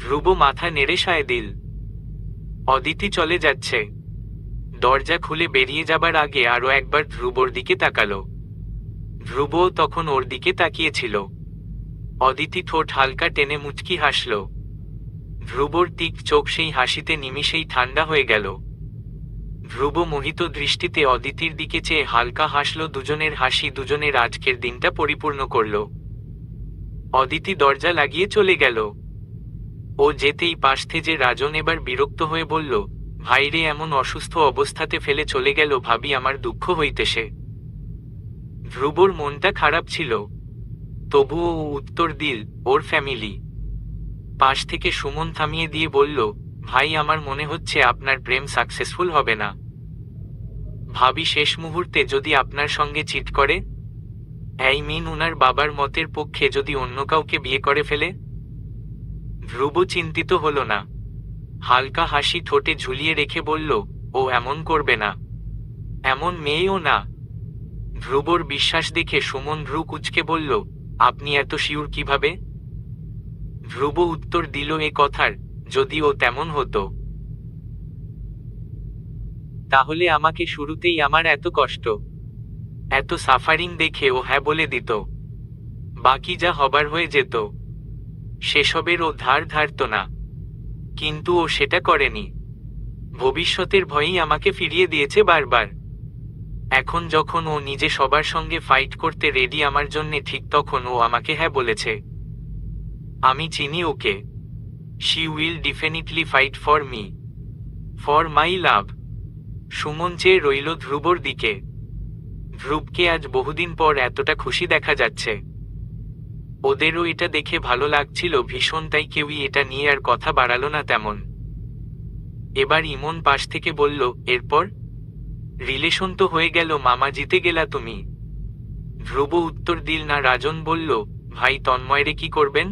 ধ্রুব মাথা নেড়ে সায় দিল। অদিতি চলে যাচ্ছে। দরজা খুলে বেরিয়ে যাবার আগে আরো একবার ধ্রুবর দিকে তাকালো। ধ্রুবও তখন ওর দিকে তাকিয়েছিল। অদিতি ঠোঁট হালকা টেনে মুচকি হাসল। ধ্রুবর তীক্ষ্ণ চোখ সেই হাসিতে নিমিষেই ঠান্ডা হয়ে গেল। ধ্রুব মোহিত দৃষ্টিতে অদিতির দিকে চেয়ে হালকা হাসল। দুজনের হাসি দুজনের আজকের দিনটা পরিপূর্ণ করল। অদিতি দরজা লাগিয়ে চলে গেল। ও যেতেই পাশ থেকে রাজন এবার বিরক্ত হয়ে বলল, ভাইরে এমন অসুস্থ অবস্থাতে ফেলে চলে গেল, ভাবি আমার দুঃখ হইতেছে। ধ্রুবর মনটা খারাপ ছিল, তবুও ও উত্তর দিল, ওর ফ্যামিলি। পাশ থেকে সুমন থামিয়ে দিয়ে বলল, ভাই আমার মনে হচ্ছে আপনার প্রেম সাকসেসফুল হবে না। ভাবি শেষ মুহূর্তে যদি আপনার সঙ্গে চিট করে, উনার বাবার মতের পক্ষে যদি অন্য কাউকে বিয়ে করে ফেলে। ধ্রুব চিন্তিত হল না, হালকা হাসি ঠোঁটে ঝুলিয়ে রেখে বলল, ও এমন করবে না, এমন মেয়েও না। ধ্রুবর বিশ্বাস দেখে সুমন ভ্রু কুঁচকে বলল, আপনি এত শিওর কিভাবে? ধ্রুব উত্তর দিল, এ কথার যদি ও তেমন হতো, তাহলে আমাকে শুরুতেই আমার এত কষ্ট, এত সাফারিং দেখে ও হ্যাঁ বলে দিত, বাকি যা হবার হয়ে যেত। সেসবের ও ধার ধারত না, কিন্তু ও সেটা করেনি। ভবিষ্যতের ভয়েই আমাকে ফিরিয়ে দিয়েছে বারবার। এখন যখন ও নিজে সবার সঙ্গে ফাইট করতে রেডি আমার জন্যে, ঠিক তখন ও আমাকে হ্যাঁ বলেছে। আমি চিনি ওকে। She will definitely fight for me, for my love. Suman চেয়ে রইল ধ্রুবর দিকে। ধ্রুবকে আজ বহুদিন পর এতটা খুশি দেখা যাচ্ছে। ওদেরও এটা দেখে ভালো লাগছিল ভীষণ, তাই কেউই এটা নিয়ে আর কথা বাড়ালো না তেমন। এবার ইমন পাশ থেকে বলল, এরপর রিলেশন তো হয়ে গেল, মামা জিতে গেলা তুমি। ধ্রুব উত্তর দিল না। রাজন বলল, ভাই তন্ময়রে কি করবেন?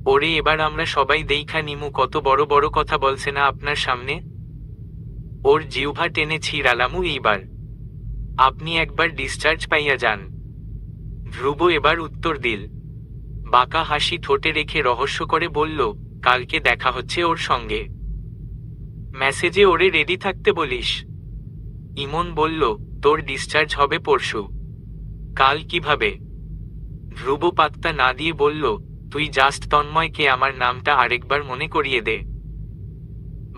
ওরে এবার আমরা সবাই দেইখা নিমু, কত বড় বড় কথা বলছে না আপনার সামনে। ওর জিহ্বা টেনে ছিঁড়ালামু এইবার। আপনি একবার ডিসচার্জ পাইয়া যান। ধ্রুব এবার উত্তর দিল, বাঁকা হাসি ঠোঁটে রেখে রহস্য করে বলল, কালকে দেখা হচ্ছে ওর সঙ্গে। মেসেজে ওরে রেডি থাকতে বলিস। ইমন বলল, তোর ডিসচার্জ হবে পরশু, কাল কিভাবে? ধ্রুব পাত্তা না দিয়ে বলল, তুই জাস্ট তন্ময়কে আমার নামটা আরেকবার মনে করিয়ে দে,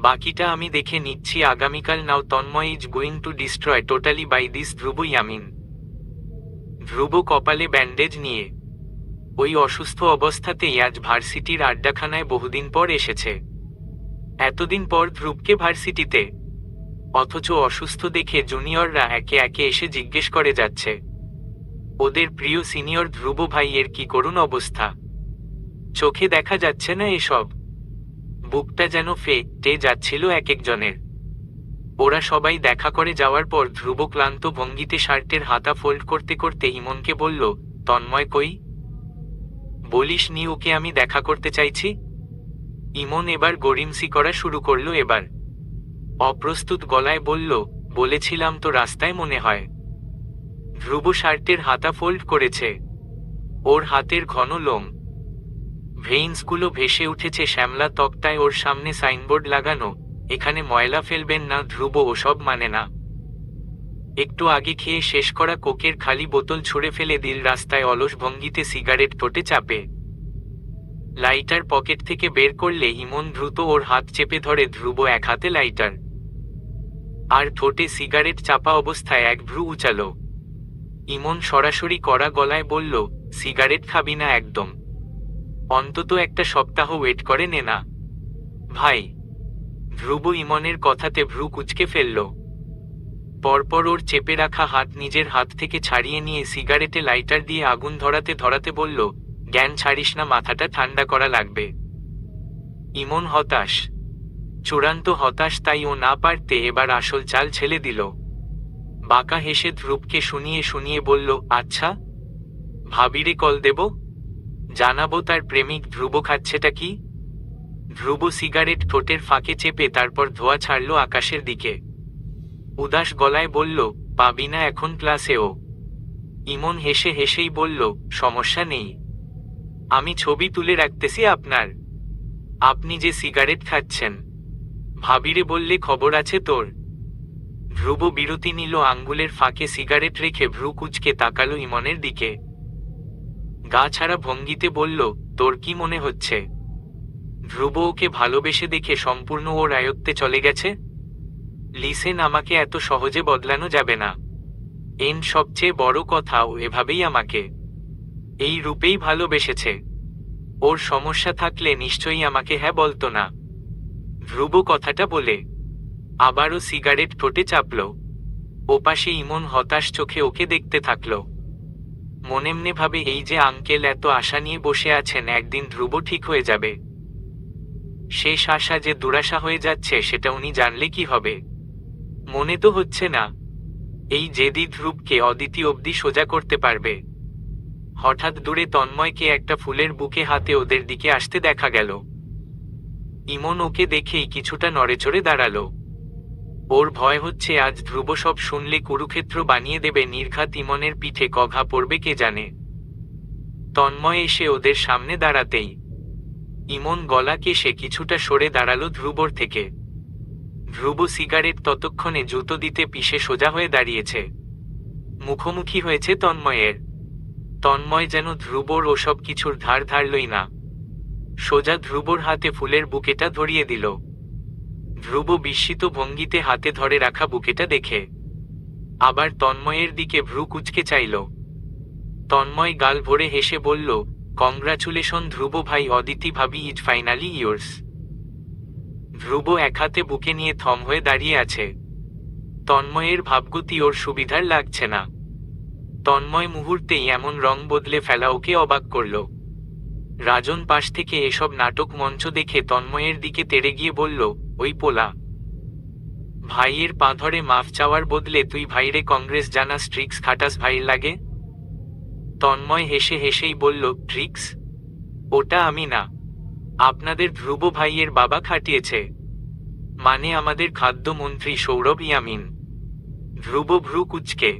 বাকিটা আমি দেখে নিচ্ছি আগামীকাল। Now Tanmoy is going to destroy totally by this Dhruv Yamin. Dhruv কপালে ব্যান্ডেজ নিয়ে ওই অসুস্থ অবস্থাতেই আজ ভার্সিটির আড্ডাখানায় বহুদিন পর এসেছে। এতদিন পর ধ্রুবকে ভার্সিটিতে, অথচ অসুস্থ দেখে জুনিয়ররা একে একে এসে জিজ্ঞেস করে যাচ্ছে। ওদের প্রিয় সিনিয়র ধ্রুব ভাইয়ের কি করুণ অবস্থা, চোখে দেখা যাচ্ছে না এসব। বুকটা যেন ফেটে যাচ্ছিল এক একজনের। ওরা সবাই দেখা করে যাওয়ার পর ধ্রুব ক্লান্ত ভঙ্গিতে শার্টের হাতা ফোল্ড করতে করতে ইমনকে বলল, তন্ময় কই? বলিস নি ওকে আমি দেখা করতে চাইছি? ইমন এবার গড়িমসি করা শুরু করলো। এবার অপ্রস্তুত গলায় বলল, বলেছিলাম তো রাস্তায় মনে হয়। ধ্রুব শার্টের হাতা ফোল্ড করেছে। ওর হাতের ঘন লোম ভেইন্সগুলো ভেসে উঠেছে শ্যামলা তক্তায়। ওর সামনে সাইনবোর্ড লাগানো, এখানে ময়লা ফেলবেন না। ধ্রুব ওসব মানে না। একটু আগে খেয়ে শেষ করা কোকের খালি বোতল ছুঁড়ে ফেলে দিল রাস্তায় অলস ভঙ্গিতে সিগারেট ঠোঁটে চাপে। লাইটার পকেট থেকে বের করলে ইমন দ্রুত ওর হাত চেপে ধরে। ধ্রুব এক হাতে লাইটার আর ঠোঁটে সিগারেট চাপা অবস্থায় এক ভ্রু উচালো। ইমন সরাসরি কড়া গলায় বলল, সিগারেট খাবি না একদম? অন্তত একটা সপ্তাহ ওয়েট করে নে না ভাই। ধ্রুব ইমনের কথাতে ভ্রু কুঁচকে ফেলল। পরপর ওর চেপে রাখা হাত নিজের হাত থেকে ছাড়িয়ে নিয়ে সিগারেটে লাইটার দিয়ে আগুন ধরাতে ধরাতে বলল, জ্ঞান ছাড়িস না, মাথাটা ঠান্ডা করা লাগবে। ইমন হতাশ, চূড়ান্ত হতাশ। তাই ও না পারতে এবার আসল চাল ছেলে দিল। বাঁকা হেসে ধ্রুবকে শুনিয়ে শুনিয়ে বলল, আচ্ছা ভাবিরে কল দেব, জানাবো তার প্রেমিক ধ্রুব খাচ্ছেটা কি। ধ্রুব সিগারেট ঠোঁটের ফাঁকে চেপে তারপর ধোঁয়া ছাড়ল আকাশের দিকে। উদাস গলায় বলল, পাবি না এখন ক্লাসেও? ইমন হেসে হেসেই বলল, সমস্যা নেই, আমি ছবি তুলে রাখতেছি আপনার। আপনি যে সিগারেট খাচ্ছেন, ভাবিরে বললে খবর আছে তোর। ধ্রুব বিরতি নিল, আঙ্গুলের ফাঁকে সিগারেট রেখে ভ্রু কুঁচকে তাকালো ইমনের দিকে। গা ছাড়া ভঙ্গিতে বলল, তোর কি মনে হচ্ছে ধ্রুব ওকে ভালোবেসে দেখে সম্পূর্ণ ওর আয়ত্তে চলে গেছে? লিসেন, আমাকে এত সহজে বদলানো যাবে না। সবচেয়ে বড় কথা, ও এভাবেই আমাকে এই রূপেই ভালোবেসেছে। ওর সমস্যা থাকলে নিশ্চয়ই আমাকে হ্যাঁ বলতো না। ধ্রুব কথাটা বলে আবারও সিগারেট ঠোঁটে চাপল। ওপাশে ইমন হতাশ চোখে ওকে দেখতে থাকল। মনেমনে ভাবে, এই যে আঙ্কেল এত আশা নিয়ে বসে আছেন, একদিন ধ্রুব ঠিক হয়ে যাবে। শেষ আশা যে দুরাশা হয়ে যাচ্ছে সেটা উনি জানলে কি হবে? মনে তো হচ্ছে না এই জেদি ধ্রুবকে অদিতি অবধি সোজা করতে পারবে। হঠাৎ দূরে তন্ময়কে একটা ফুলের বুকে হাতে ওদের দিকে আসতে দেখা গেল। ইমন ওকে দেখেই কিছুটা নড়েচড়ে দাঁড়ালো। ওর ভয় হচ্ছে আজ ধ্রুব সব শুনলে কুরুক্ষেত্র বানিয়ে দেবে। নির্ঘাত ইমনের পিঠে কঘা পড়বে কে জানে। তন্ময় এসে ওদের সামনে দাঁড়াতেই ইমন গলা কেশে কিছুটা সরে দাঁড়ালো ধ্রুবর থেকে। ধ্রুব সিগারেট ততক্ষণে জুতো দিতে পিষে সোজা হয়ে দাঁড়িয়েছে। মুখোমুখি হয়েছে তন্ময়ের। তন্ময় যেন ধ্রুবর ওসব কিছুর ধার ধারলই না, সোজা ধ্রুবর হাতে ফুলের বুকেটা ধরিয়ে দিল। ধ্রুব বিস্মিত ভঙ্গিতে হাতে ধরে রাখা বুকেটা দেখে আবার তন্ময়ের দিকে ভ্রু কুঁচকে চাইল। তন্ময় গাল ভরে হেসে বলল, কংগ্রাচুলেশন ধ্রুব ভাই, অদিতি ভাবি ইজ ফাইনালি ইয়োর্স। ধ্রুব এক হাতে বুকে নিয়ে থম হয়ে দাঁড়িয়ে আছে। তন্ময়ের ভাবগতি ওর সুবিধার লাগছে না। তন্ময় মুহূর্তেই এমন রং বদলে ফেলা ওকে অবাক করল। রাজন পাশ থেকে এসব নাটক মঞ্চ দেখে তন্ময়ের দিকে তেড়ে গিয়ে বলল, ওই পোলা, ভাইয়ের পা ধরে মাফ চাওয়ার বদলে তুই ভাইরে কংগ্রেস জানাস, ট্রিক্স খাটাস ভাইয়ের লাগে। তন্ময় হেসে হেসেই বলল, ট্রিক্স? ওটা আমি না, আপনাদের ধ্রুব ভাইয়ের বাবা খাটিয়েছে, মানে আমাদের খাদ্যমন্ত্রী সৌরভ ইয়ামিন। ধ্রুব ভ্রু কুঁচকে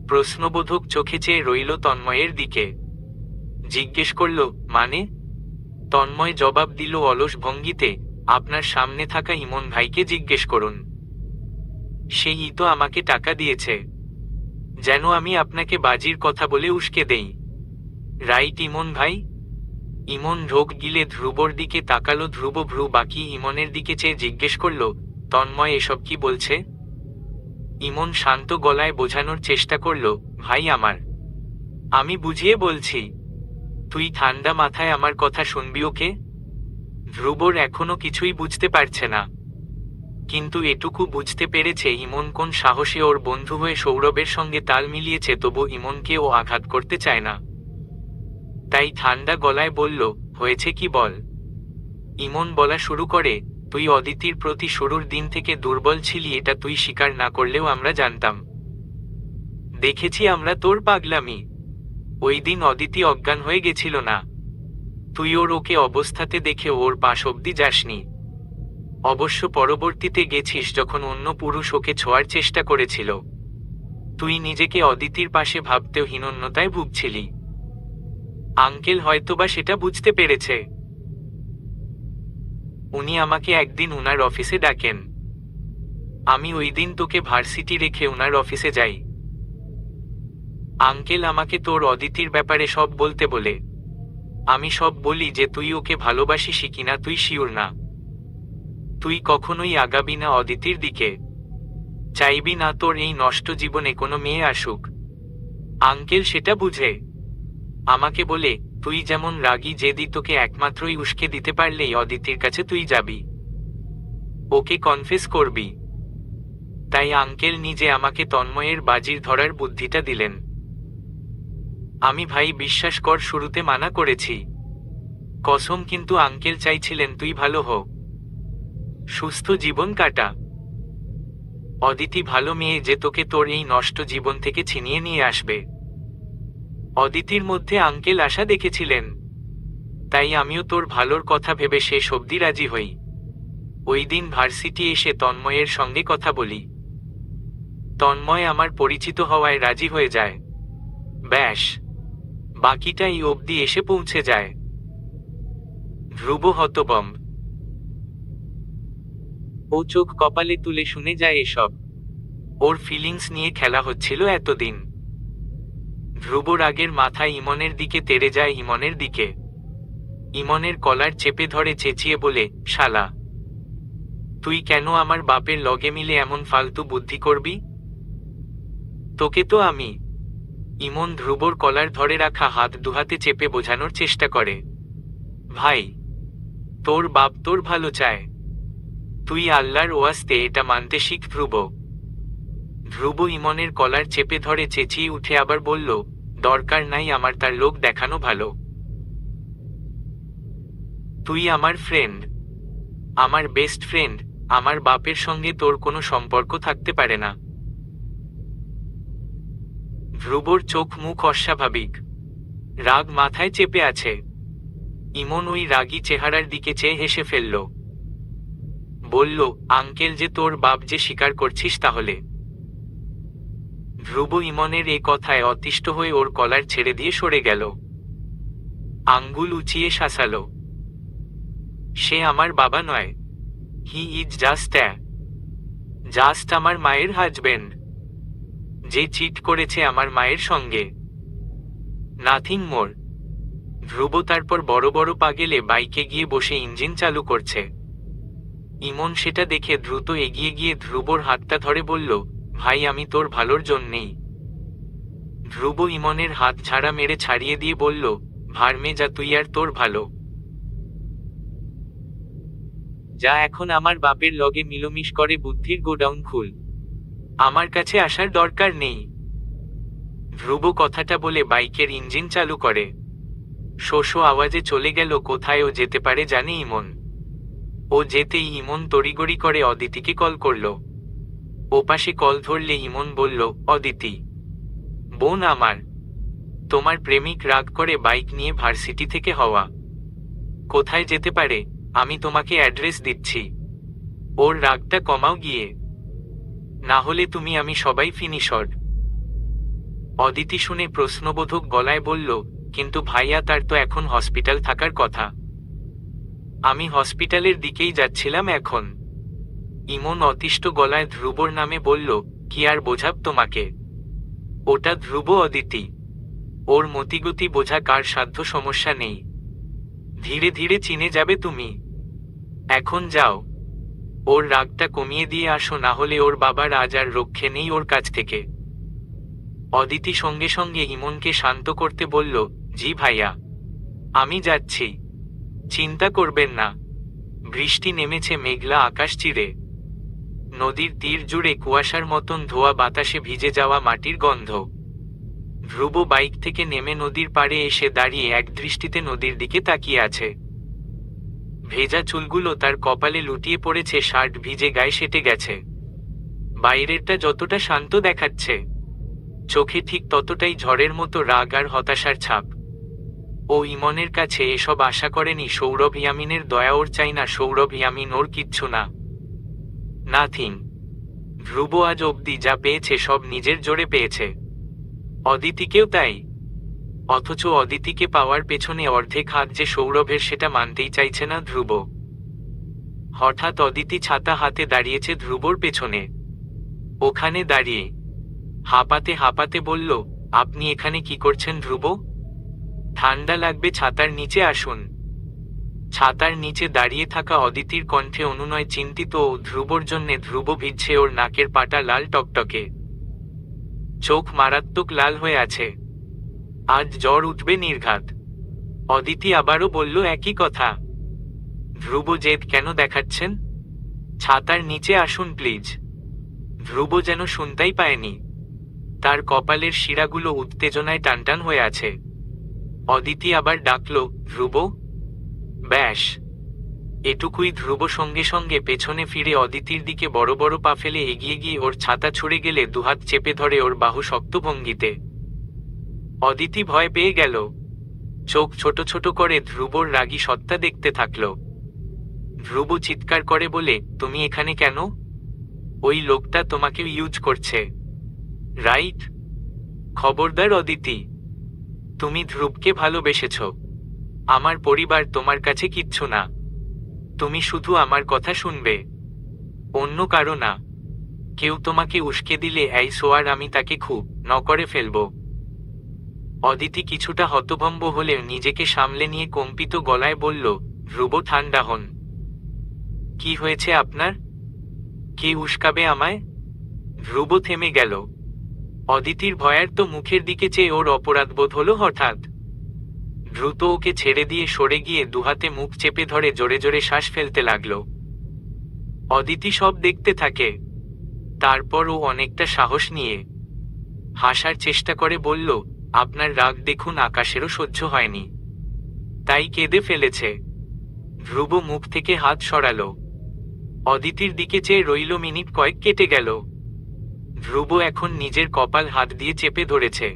প্রশ্নবোধক চোখে চেয়ে রইল তন্ময়ের দিকে। জিজ্ঞেস করল, মানে? তন্ময় জবাব দিল অলস ভঙ্গিতে, আপনার সামনে থাকা ইমন ভাইকে জিজ্ঞেস করুন, সেই তো আমাকে টাকা দিয়েছে যেন আমি আপনাকে বাজির কথা বলে উস্কে দেই। রাইট ইমন ভাই? ইমন ঢোক গিলে ধ্রুবর দিকে তাকালো। ধ্রুব ভ্রু বাকি ইমনের দিকে চেয়ে জিজ্ঞেস করল, তন্ময় এসব কি বলছে? ইমন শান্ত গলায় বোঝানোর চেষ্টা করল, ভাই আমার, আমি বুঝিয়ে বলছি, তুই ঠান্ডা মাথায় আমার কথা শুনবি ওকে। ধ্রুবর এখনো কিছুই বুঝতে পারছে না, কিন্তু এটুকু বুঝতে পেরেছে ইমন কোন সাহসে ওর বন্ধু হয়ে সৌরভের সঙ্গে তাল মিলিয়েছে, তবু ইমনকে ও আঘাত করতে চায় না। তাই ঠান্ডা গলায় বলল, হয়েছে কি বল। ইমন বলা শুরু করে, তুই অদিতির প্রতি শুরুর দিন থেকে দুর্বল ছিলি, এটা তুই স্বীকার না করলেও আমরা জানতাম। দেখেছি আমরা তোর পাগলামি। ওই দিন অদিতি অজ্ঞান হয়ে গেছিল না, তুই ওকে অবস্থাতে দেখে ওর পাশ অব্দি যাসনি। অবশ্য পরবর্তীতে গেছিস যখন অন্য পুরুষ ওকে ছোঁয়ার চেষ্টা করেছিল। তুই নিজেকে অদিতির পাশে ভাবতেও হীনন্যতায় ভুগছিলি। আঙ্কেল হয়তোবা সেটা বুঝতে পেরেছে। উনি আমাকে একদিন উনার অফিসে ডাকেন। আমি ওই দিন তোকে ভার্সিটি রেখে উনার অফিসে যাই। আঙ্কেল আমাকে তোর অদিতির ব্যাপারে সব বলতে বলে। আমি সব বলি যে তুই ওকে ভালোবাসিস কিনা তুই শিওর না। তুই কখনোই আগাবি না অদিতির দিকে, চাইবি না তোর এই নষ্ট জীবনে কোনো মেয়ে আসুক। আঙ্কেল সেটা বুঝে আমাকে বলে, তুই যেমন রাগী জেদি, তোকে একমাত্রই উস্কে দিতে পারলেই অদিতির কাছে তুই যাবি, ওকে কনফেস করবি। তাই আঙ্কেল নিজে আমাকে তন্ময়ের বাজির ধরার বুদ্ধিটা দিলেন। আমি ভাই বিশ্বাস কর শুরুতে মানা করেছি, কসম, কিন্তু আঙ্কেল চাইছিলেন তুই ভালো হ, সুস্থ জীবন কাটা। অদিতি ভালো মেয়ে যে তোকে তোর এই নষ্ট জীবন থেকে ছিনিয়ে নিয়ে আসবে। অদিতির মধ্যে আঙ্কেল আশা দেখেছিলেন, তাই আমিও তোর ভালোর কথা ভেবে শেষ অবধি রাজি হই। ওই দিন ভার্সিটি এসে তন্ময়ের সঙ্গে কথা বলি। তন্ময় আমার পরিচিত হওয়ায় রাজি হয়ে যায়। ব্যাস, বাকিটা এই অবধি এসে পৌঁছে যায়। ধ্রুব হতবম্ব। ও চোখ কপালে তুলে শুনে যায় এসব। ওর ফিলিংস নিয়ে খেলা হচ্ছিল এতদিন। ধ্রুব রাগের মাথায় ইমনের দিকে তেড়ে যায়, ইমনের দিকে। ইমনের কলার চেপে ধরে চেঁচিয়ে বলে, শালা, তুই কেন আমার বাপের লগে মিলে এমন ফালতু বুদ্ধি করবি? তোকে তো আমি। ইমন ধ্রুবর কলার ধরে রাখা হাত দুহাতে চেপে বোঝানোর চেষ্টা করে, ভাই, তোর বাপ তোর ভালো চায়, তুই আল্লাহর ওয়াস্তে এটা মানতে শিখ ধ্রুব। ধ্রুব ইমনের কলার চেপে ধরে চেঁচিয়ে উঠে আবার বলল, দরকার নাই আমার তার লোক দেখানো, ভালো। তুই আমার ফ্রেন্ড, আমার বেস্ট ফ্রেন্ড, আমার বাপের সঙ্গে তোর কোনো সম্পর্ক থাকতে পারে না। ধ্রুবর চোখ মুখ অস্বাভাবিক, রাগ মাথায় চেপে আছে। ইমন ওই রাগী চেহারার দিকে চেয়ে হেসে ফেলল, বলল, আঙ্কেল যে তোর বাপ যে স্বীকার করছিস তাহলে? ধ্রুব ইমনের এ কথায় অতিষ্ঠ হয়ে ওর কলার ছেড়ে দিয়ে সরে গেল, আঙ্গুল উঁচিয়ে শাসাল, সে আমার বাবা নয়, হি ইজ জাস্ট আমার মায়ের হাজবেন্ড, যে চিট করেছে আমার মায়ের সঙ্গে, নাথিং মোর। ধ্রুব তারপর বড় বড় পাগেলে বাইকে গিয়ে বসে ইঞ্জিন চালু করছে। ইমন সেটা দেখে দ্রুত এগিয়ে গিয়ে ধ্রুবর হাতটা ধরে বলল, ভাই, আমি তোর ভালোর জন্যেই। ধ্রুব ইমনের হাত ঝাড়া মেরে ছাড়িয়ে দিয়ে বলল, ভার্মে যা তুই আর তোর ভালো। যা এখন আমার বাপের লগে মিলমিশ করে বুদ্ধির গোডাউন খুল, আমার কাছে আসার দরকার নেই। ধ্রুব কথাটা বলে বাইকের ইঞ্জিন চালু করে। শোষো আওয়াজে চলে গেল কোথায় ও যেতে পারে জানে ইমন। ও যেতেই ইমন তড়িগড়ি করে অদিতিকে কল করল। ওপাশে কল ধরলে ইমন বলল, অদিতি, বোন আমার, তোমার প্রেমিক রাগ করে বাইক নিয়ে ভার্সিটি থেকে হওয়া। কোথায় যেতে পারে আমি তোমাকে অ্যাড্রেস দিচ্ছি, ওর রাগটা কমাও গিয়ে, না হলে তুমি আমি সবাই ফিনিশড। অদিতি শুনে প্রশ্নবোধক গলায় বলল, কিন্তু ভাইয়া, তার তো এখন হসপিটাল থাকার কথা। আমি হসপিটালের দিকেই যাচ্ছিলাম এখন। ইমন অতিষ্ঠ গলায় ধ্রুবর নামে বলল, কি আর বোঝাব তোমাকে, ওটা ধ্রুব অদিতি, ওর মতিগতি বোঝা কার সাধ্য, সমস্যা নেই, ধীরে ধীরে চিনে যাবে তুমি। এখন যাও, ওর রাগটা কমিয়ে দিয়ে আসো, না হলে ওর বাবার আজ আর রক্ষে নেই ওর কাছ থেকে। অদিতি সঙ্গে সঙ্গে ইমনকে শান্ত করতে বলল, জি ভাইয়া, আমি যাচ্ছি, চিন্তা করবেন না। বৃষ্টি নেমেছে মেঘলা আকাশ চিরে। নদীর তীর জুড়ে কুয়াশার মতন ধোয়া বাতাসে ভিজে যাওয়া মাটির গন্ধ। ধ্রুব বাইক থেকে নেমে নদীর পাড়ে এসে দাঁড়িয়ে একদৃষ্টিতে নদীর দিকে তাকিয়ে আছে। ভেজা চুলগুলো তার কপালে লুটিয়ে পড়েছে, শার্ট ভিজে গায়ে সেটে গেছে। বাইরেরটা যতটা শান্ত দেখাচ্ছে, চোখে ঠিক ততটাই ঝড়ের মতো রাগ আর হতাশার ছাপ। ও ইমনের কাছে এসব আশা করেনি। সৌরভ ইয়ামিনের দয়া ওর চাই না, সৌরভ ইয়ামিন ওর কিচ্ছু না, নাথিং। ধ্রুব আজ অবধি যা পেয়েছে সব নিজের জোরে পেয়েছে, অদিতিকেও তাই। অথচ অদিতিকে পাওয়ার পেছনে অর্ধেক হাত যে সৌরভের, সেটা মানতেই চাইছে না ধ্রুব। হঠাৎ অদিতি ছাতা হাতে দাঁড়িয়েছে ধ্রুবর পেছনে। ওখানে দাঁড়িয়ে হাঁপাতে হাঁপাতে বলল, আপনি এখানে কি করছেন ধ্রুব? ঠান্ডা লাগবে, ছাতার নিচে আসুন। ছাতার নিচে দাঁড়িয়ে থাকা অদিতির কণ্ঠে অনুনয়, চিন্তিত ও ধ্রুবর জন্যে। ধ্রুব ভিজছে, ওর নাকের পাটা লাল টকটকে, চোখ মারাত্মক লাল হয়ে আছে। আজ জ্বর উঠবে নির্ঘাত। অদিতি আবারও বলল একই কথা। ধ্রুব, জেদ কেন দেখাচ্ছেন? ছাতার নিচে আসুন প্লিজ। ধ্রুব যেন শুনতেই পায়নি। তার কপালের শিরাগুলো উত্তেজনায় টানটান হয়ে আছে। অদিতি আবার ডাকল, ধ্রুব। ব্যাস, এটুকুই। ধ্রুব সঙ্গে সঙ্গে পেছনে ফিরে অদিতির দিকে বড় বড় পা ফেলে এগিয়ে গিয়ে ওর ছাতা ছুড়ে গেলে দুহাত চেপে ধরে ওর বাহু শক্ত ভঙ্গিতে। অদিতি ভয় পেয়ে গেল, চোখ ছোট ছোট করে ধ্রুবর রাগী সত্তা দেখতে থাকল। ধ্রুব চিৎকার করে বলে, তুমি এখানে কেন? ওই লোকটা তোমাকে ইউজ করছে, রাইট? খবরদার অদিতি, তুমি ধ্রুবকে ভালোবেসেছ। আমার পরিবার তোমার কাছে কিচ্ছু না। তুমি শুধু আমার কথা শুনবে, অন্য কারো না। কেউ তোমাকে উস্কে দিলে এই সোয়ার আমি তাকে খুব করে ফেলব। অদিতি কিছুটা হতভম্ব হলেও নিজেকে সামলে নিয়ে কম্পিত গলায় বলল, ধ্রুব ঠান্ডা হন। কি হয়েছে আপনার? কে উস্কাবে আমায়? ধ্রুব থেমে গেল। অদিতির ভয়ার্ত মুখের দিকে চেয়ে ওর অপরাধবোধ হলো হঠাৎ। দ্রুত ওকে ছেড়ে দিয়ে সরে গিয়ে দুহাতে মুখ চেপে ধরে জোরে জোরে শ্বাস ফেলতে লাগল। অদিতি সব দেখতে থাকে। তারপর ও অনেকটা সাহস নিয়ে হাসার চেষ্টা করে বলল, আপনার রাগ দেখুন আকাশেরও সহ্য হয়নি, তাই কেঁদে ফেলেছে। ধ্রুব মুখ থেকে হাত সরালো। অদিতির দিকে চেয়ে রইল। মিনিট কয়েক কেটে গেল। ধ্রুব এখন নিজের কপাল হাত দিয়ে চেপে ধরেছে।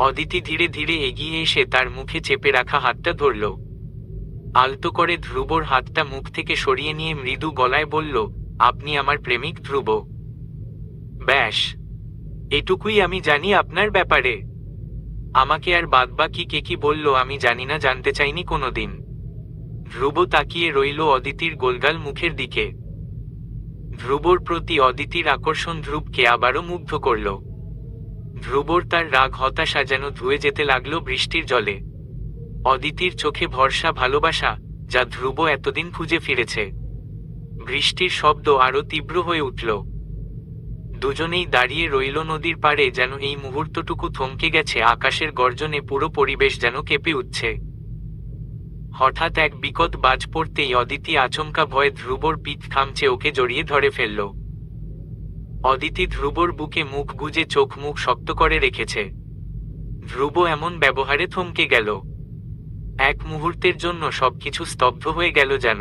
অদিতি ধীরে ধীরে এগিয়ে এসে তার মুখে চেপে রাখা হাতটা ধরল। আলতো করে ধ্রুবর হাতটা মুখ থেকে সরিয়ে নিয়ে মৃদু গলায় বলল, আপনি আমার প্রেমিক ধ্রুব। ব্যাস, এটুকুই আমি জানি আপনার ব্যাপারে। আমাকে আর বাদবাকি কে কি বলল আমি জানি না, জানতে চাইনি কোনোদিন। ধ্রুব তাকিয়ে রইল অদিতির গোলগাল মুখের দিকে। ধ্রুবর প্রতি অদিতির আকর্ষণ ধ্রুবকে আবারও মুগ্ধ করল। ধ্রুবর তার রাগ হতাশা যেন ধুয়ে যেতে লাগলো বৃষ্টির জলে। অদিতির চোখে ভরসা, ভালোবাসা, যা ধ্রুব এতদিন খুঁজে ফিরেছে। বৃষ্টির শব্দ আরো তীব্র হয়ে উঠল। দুজনেই দাঁড়িয়ে রইল নদীর পাড়ে, যেন এই মুহূর্তটুকু থমকে গেছে। আকাশের গর্জনে পুরো পরিবেশ যেন কেঁপে উঠছে। হঠাৎ এক বিকট বাজ পড়তেই অদিতি আচমকা ভয়ে ধ্রুবর পিঠ খামচে ওকে জড়িয়ে ধরে ফেলল। অদিতি ধ্রুবর বুকে মুখ গুজে চোখ মুখ শক্ত করে রেখেছে। ধ্রুব এমন ব্যবহারে থমকে গেল। এক মুহূর্তের জন্য সবকিছু স্তব্ধ হয়ে গেল যেন।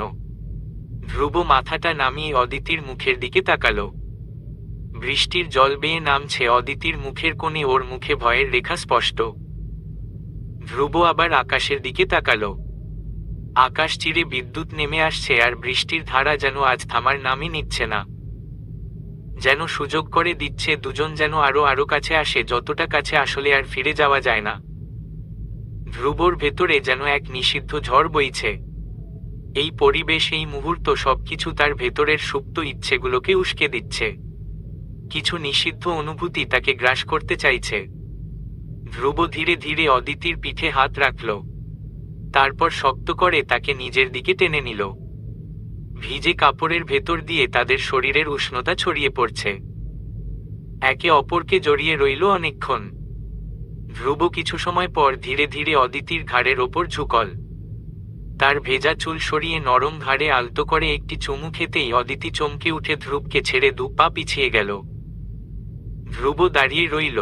ধ্রুব মাথাটা নামিয়ে অদিতির মুখের দিকে তাকালো। বৃষ্টির জল বেয়ে নামছে অদিতির মুখের কোণে, ওর মুখে ভয়ের রেখা স্পষ্ট। ধ্রুব আবার আকাশের দিকে তাকালো। আকাশ চিরে বিদ্যুৎ নেমে আসছে, আর বৃষ্টির ধারা যেন আজ থামার নামই নিচ্ছে না। যেন সুযোগ করে দিচ্ছে দুজন যেন আরো কাছে আসে, যতটা কাছে আসলে আর ফিরে যাওয়া যায় না। ধ্রুবর ভেতরে যেন এক নিষিদ্ধ ঝড় বইছে। এই পরিবেশ, এই মুহূর্ত, সবকিছু তার ভেতরের সুপ্ত ইচ্ছেগুলোকে উস্কে দিচ্ছে। কিছু নিষিদ্ধ অনুভূতি তাকে গ্রাস করতে চাইছে। ধ্রুব ধীরে ধীরে অদিতির পিঠে হাত রাখল। তারপর শক্ত করে তাকে নিজের দিকে টেনে নিল। ভিজে কাপড়ের ভেতর দিয়ে তাদের শরীরের উষ্ণতা ছড়িয়ে পড়ছে। একে অপরকে জড়িয়ে রইল অনেকক্ষণ। ধ্রুব কিছু সময় পর ধীরে ধীরে অদিতির ঘাড়ের ওপর ঝুঁকল। তার ভেজা চুল সরিয়ে নরম ঘাড়ে আলতো করে একটি চুমু খেতেই অদিতি চমকে উঠে ধ্রুবকে ছেড়ে 2 পা পিছিয়ে গেল। ধ্রুব দাঁড়িয়ে রইল,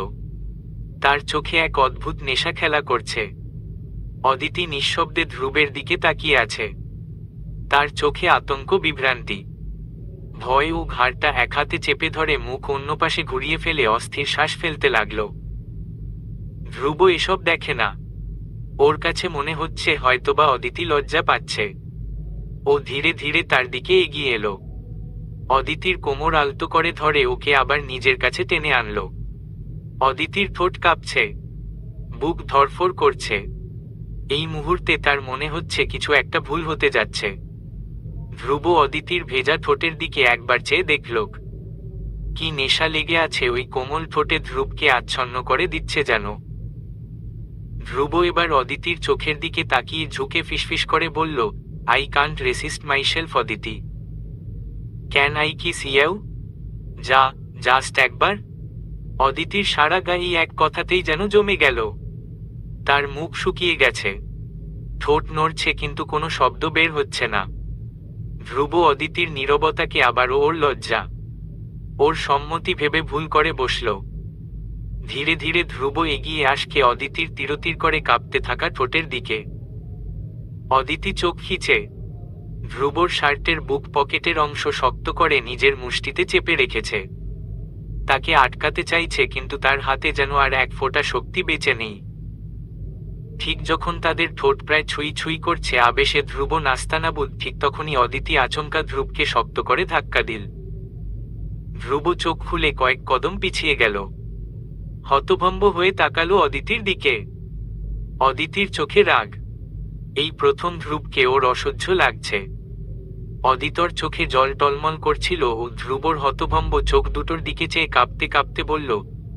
তার চোখে এক অদ্ভুত নেশা খেলা করছে। অদিতি নিঃশব্দে ধ্রুবের দিকে তাকিয়ে আছে, তার চোখে আতঙ্ক, বিভ্রান্তি, ভয় ও ঘাড়টা এক হাতে চেপে ধরে মুখ অন্য পাশে ঘুরিয়ে ফেলে অস্থির শ্বাস ফেলতে লাগল। ধ্রুব এসব দেখে না, ওর কাছে মনে হচ্ছে হয়তোবা অদিতি লজ্জা পাচ্ছে। ও ধীরে ধীরে তার দিকে এগিয়ে এলো, অদিতির কোমর আলতো করে ধরে ওকে আবার নিজের কাছে টেনে আনল। অদিতির ঠোঁট কাঁপছে, বুক ধড়ফড় করছে। এই মুহূর্তে তার মনে হচ্ছে কিছু একটা ভুল হতে যাচ্ছে। ধ্রুব অদিতির ভেজা ঠোঁটের দিকে একবার চেয়ে দেখল, কি নেশা লেগে আছে ওই কোমল ঠোঁটে, ধ্রুবকে আচ্ছন্ন করে দিচ্ছে যেন। ধ্রুব এবার অদিতির চোখের দিকে তাকিয়ে ঝুঁকে ফিসফিস করে বলল, I can't resist myself Aditi, can I kiss you? যা, জাস্ট একবার। অদিতির সারা গায়ে এক কথাতেই যেন জমে গেল। তার মুখ শুকিয়ে গেছে, ঠোঁট নড়ছে কিন্তু কোনো শব্দ বের হচ্ছে না। ধ্রুব অদিতির নীরবতাকে আবারও ওর লজ্জা, ওর সম্মতি ভেবে ভুল করে বসল। ধীরে ধীরে ধ্রুব এগিয়ে আসকে অদিতির তিরতির করে কাঁপতে থাকা ঠোঁটের দিকে। অদিতি চোখ খিচে ধ্রুবর শার্টের বুক পকেটের অংশ শক্ত করে নিজের মুষ্টিতে চেপে রেখেছে। তাকে আটকাতে চাইছে কিন্তু তার হাতে যেন আর এক ফোঁটা শক্তি বেঁচে নেই। ঠিক যখন তাদের ঠোঁট প্রায় ছুঁই ছুঁই করছে আবেশে ধ্রুব নাস্তানাবুদ, ঠিক তখনই অদিতি আচমকা ধ্রুবকে শক্ত করে ধাক্কা দিল। ধ্রুব চোখ খুলে কয়েক কদম পিছিয়ে গেল, হতভম্ব হয়ে তাকালো অদিতির দিকে। অদিতির চোখে রাগ, এই প্রথম ধ্রুবকে ওর অসহ্য লাগছে। অদিতর চোখে জল টলমল করছিল ও ধ্রুবর হতভম্ব চোখ দুটোর দিকে চেয়ে কাঁপতে কাঁপতে বলল,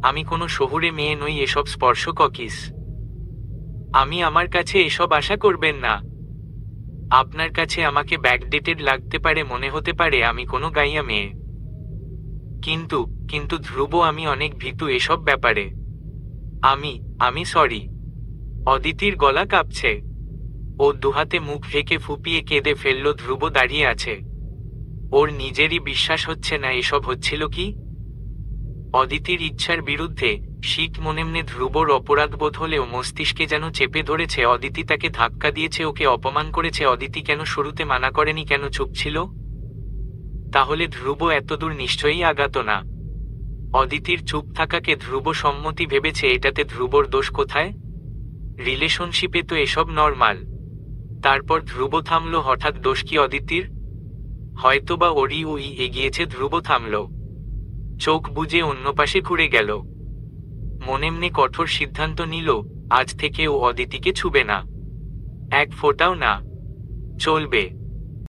আমি কোনো শহুরে মেয়ে নই, এসব স্পর্শ ককিস। আমি আমার কাছে এসব আশা করবেন না। আপনার কাছে আমাকে ব্যাকডেটেড লাগতে পারে, মনে হতে পারে আমি কোনো গাইয়া মেয়ে, কিন্তু কিন্তু ধ্রুব, আমি অনেক ভীতু এসব ব্যাপারে। আমি সরি। অদিতির গলা কাঁপছে, ও দুহাতে মুখ ঢেকে ফুপিয়ে কেঁদে ফেলল। ধ্রুব দাঁড়িয়ে আছে, ওর নিজেরই বিশ্বাস হচ্ছে না এসব হচ্ছিল কি। অদিতির ইচ্ছার বিরুদ্ধে, শীত মনেমনে ধ্রুবর অপরাধবোধ হলেও মস্তিষ্কে যেন চেপে ধরেছে। অদিতি তাকে ধাক্কা দিয়েছে, ওকে অপমান করেছে। অদিতি কেন শুরুতে মানা করেনি, কেন চুপ ছিল? তাহলে ধ্রুব এতদূর নিশ্চয়ই আগাত না। অদিতির চুপ থাকাকে ধ্রুব সম্মতি ভেবেছে, এটাতে ধ্রুবর দোষ কোথায়? রিলেশনশিপে তো এসব নর্মাল। তারপর ধ্রুব থামল, হঠাৎ দোষ কি অদিতির? হয়তোবা ওই এগিয়েছে। ধ্রুব থামল, চোখ বুজে অন্য পাশে ঘুরে গেল। মনেমনে কঠোর সিদ্ধান্ত নিল, আজ থেকে ও অদিতিকে ছুবে না, এক ফোঁটাও না। চলবে।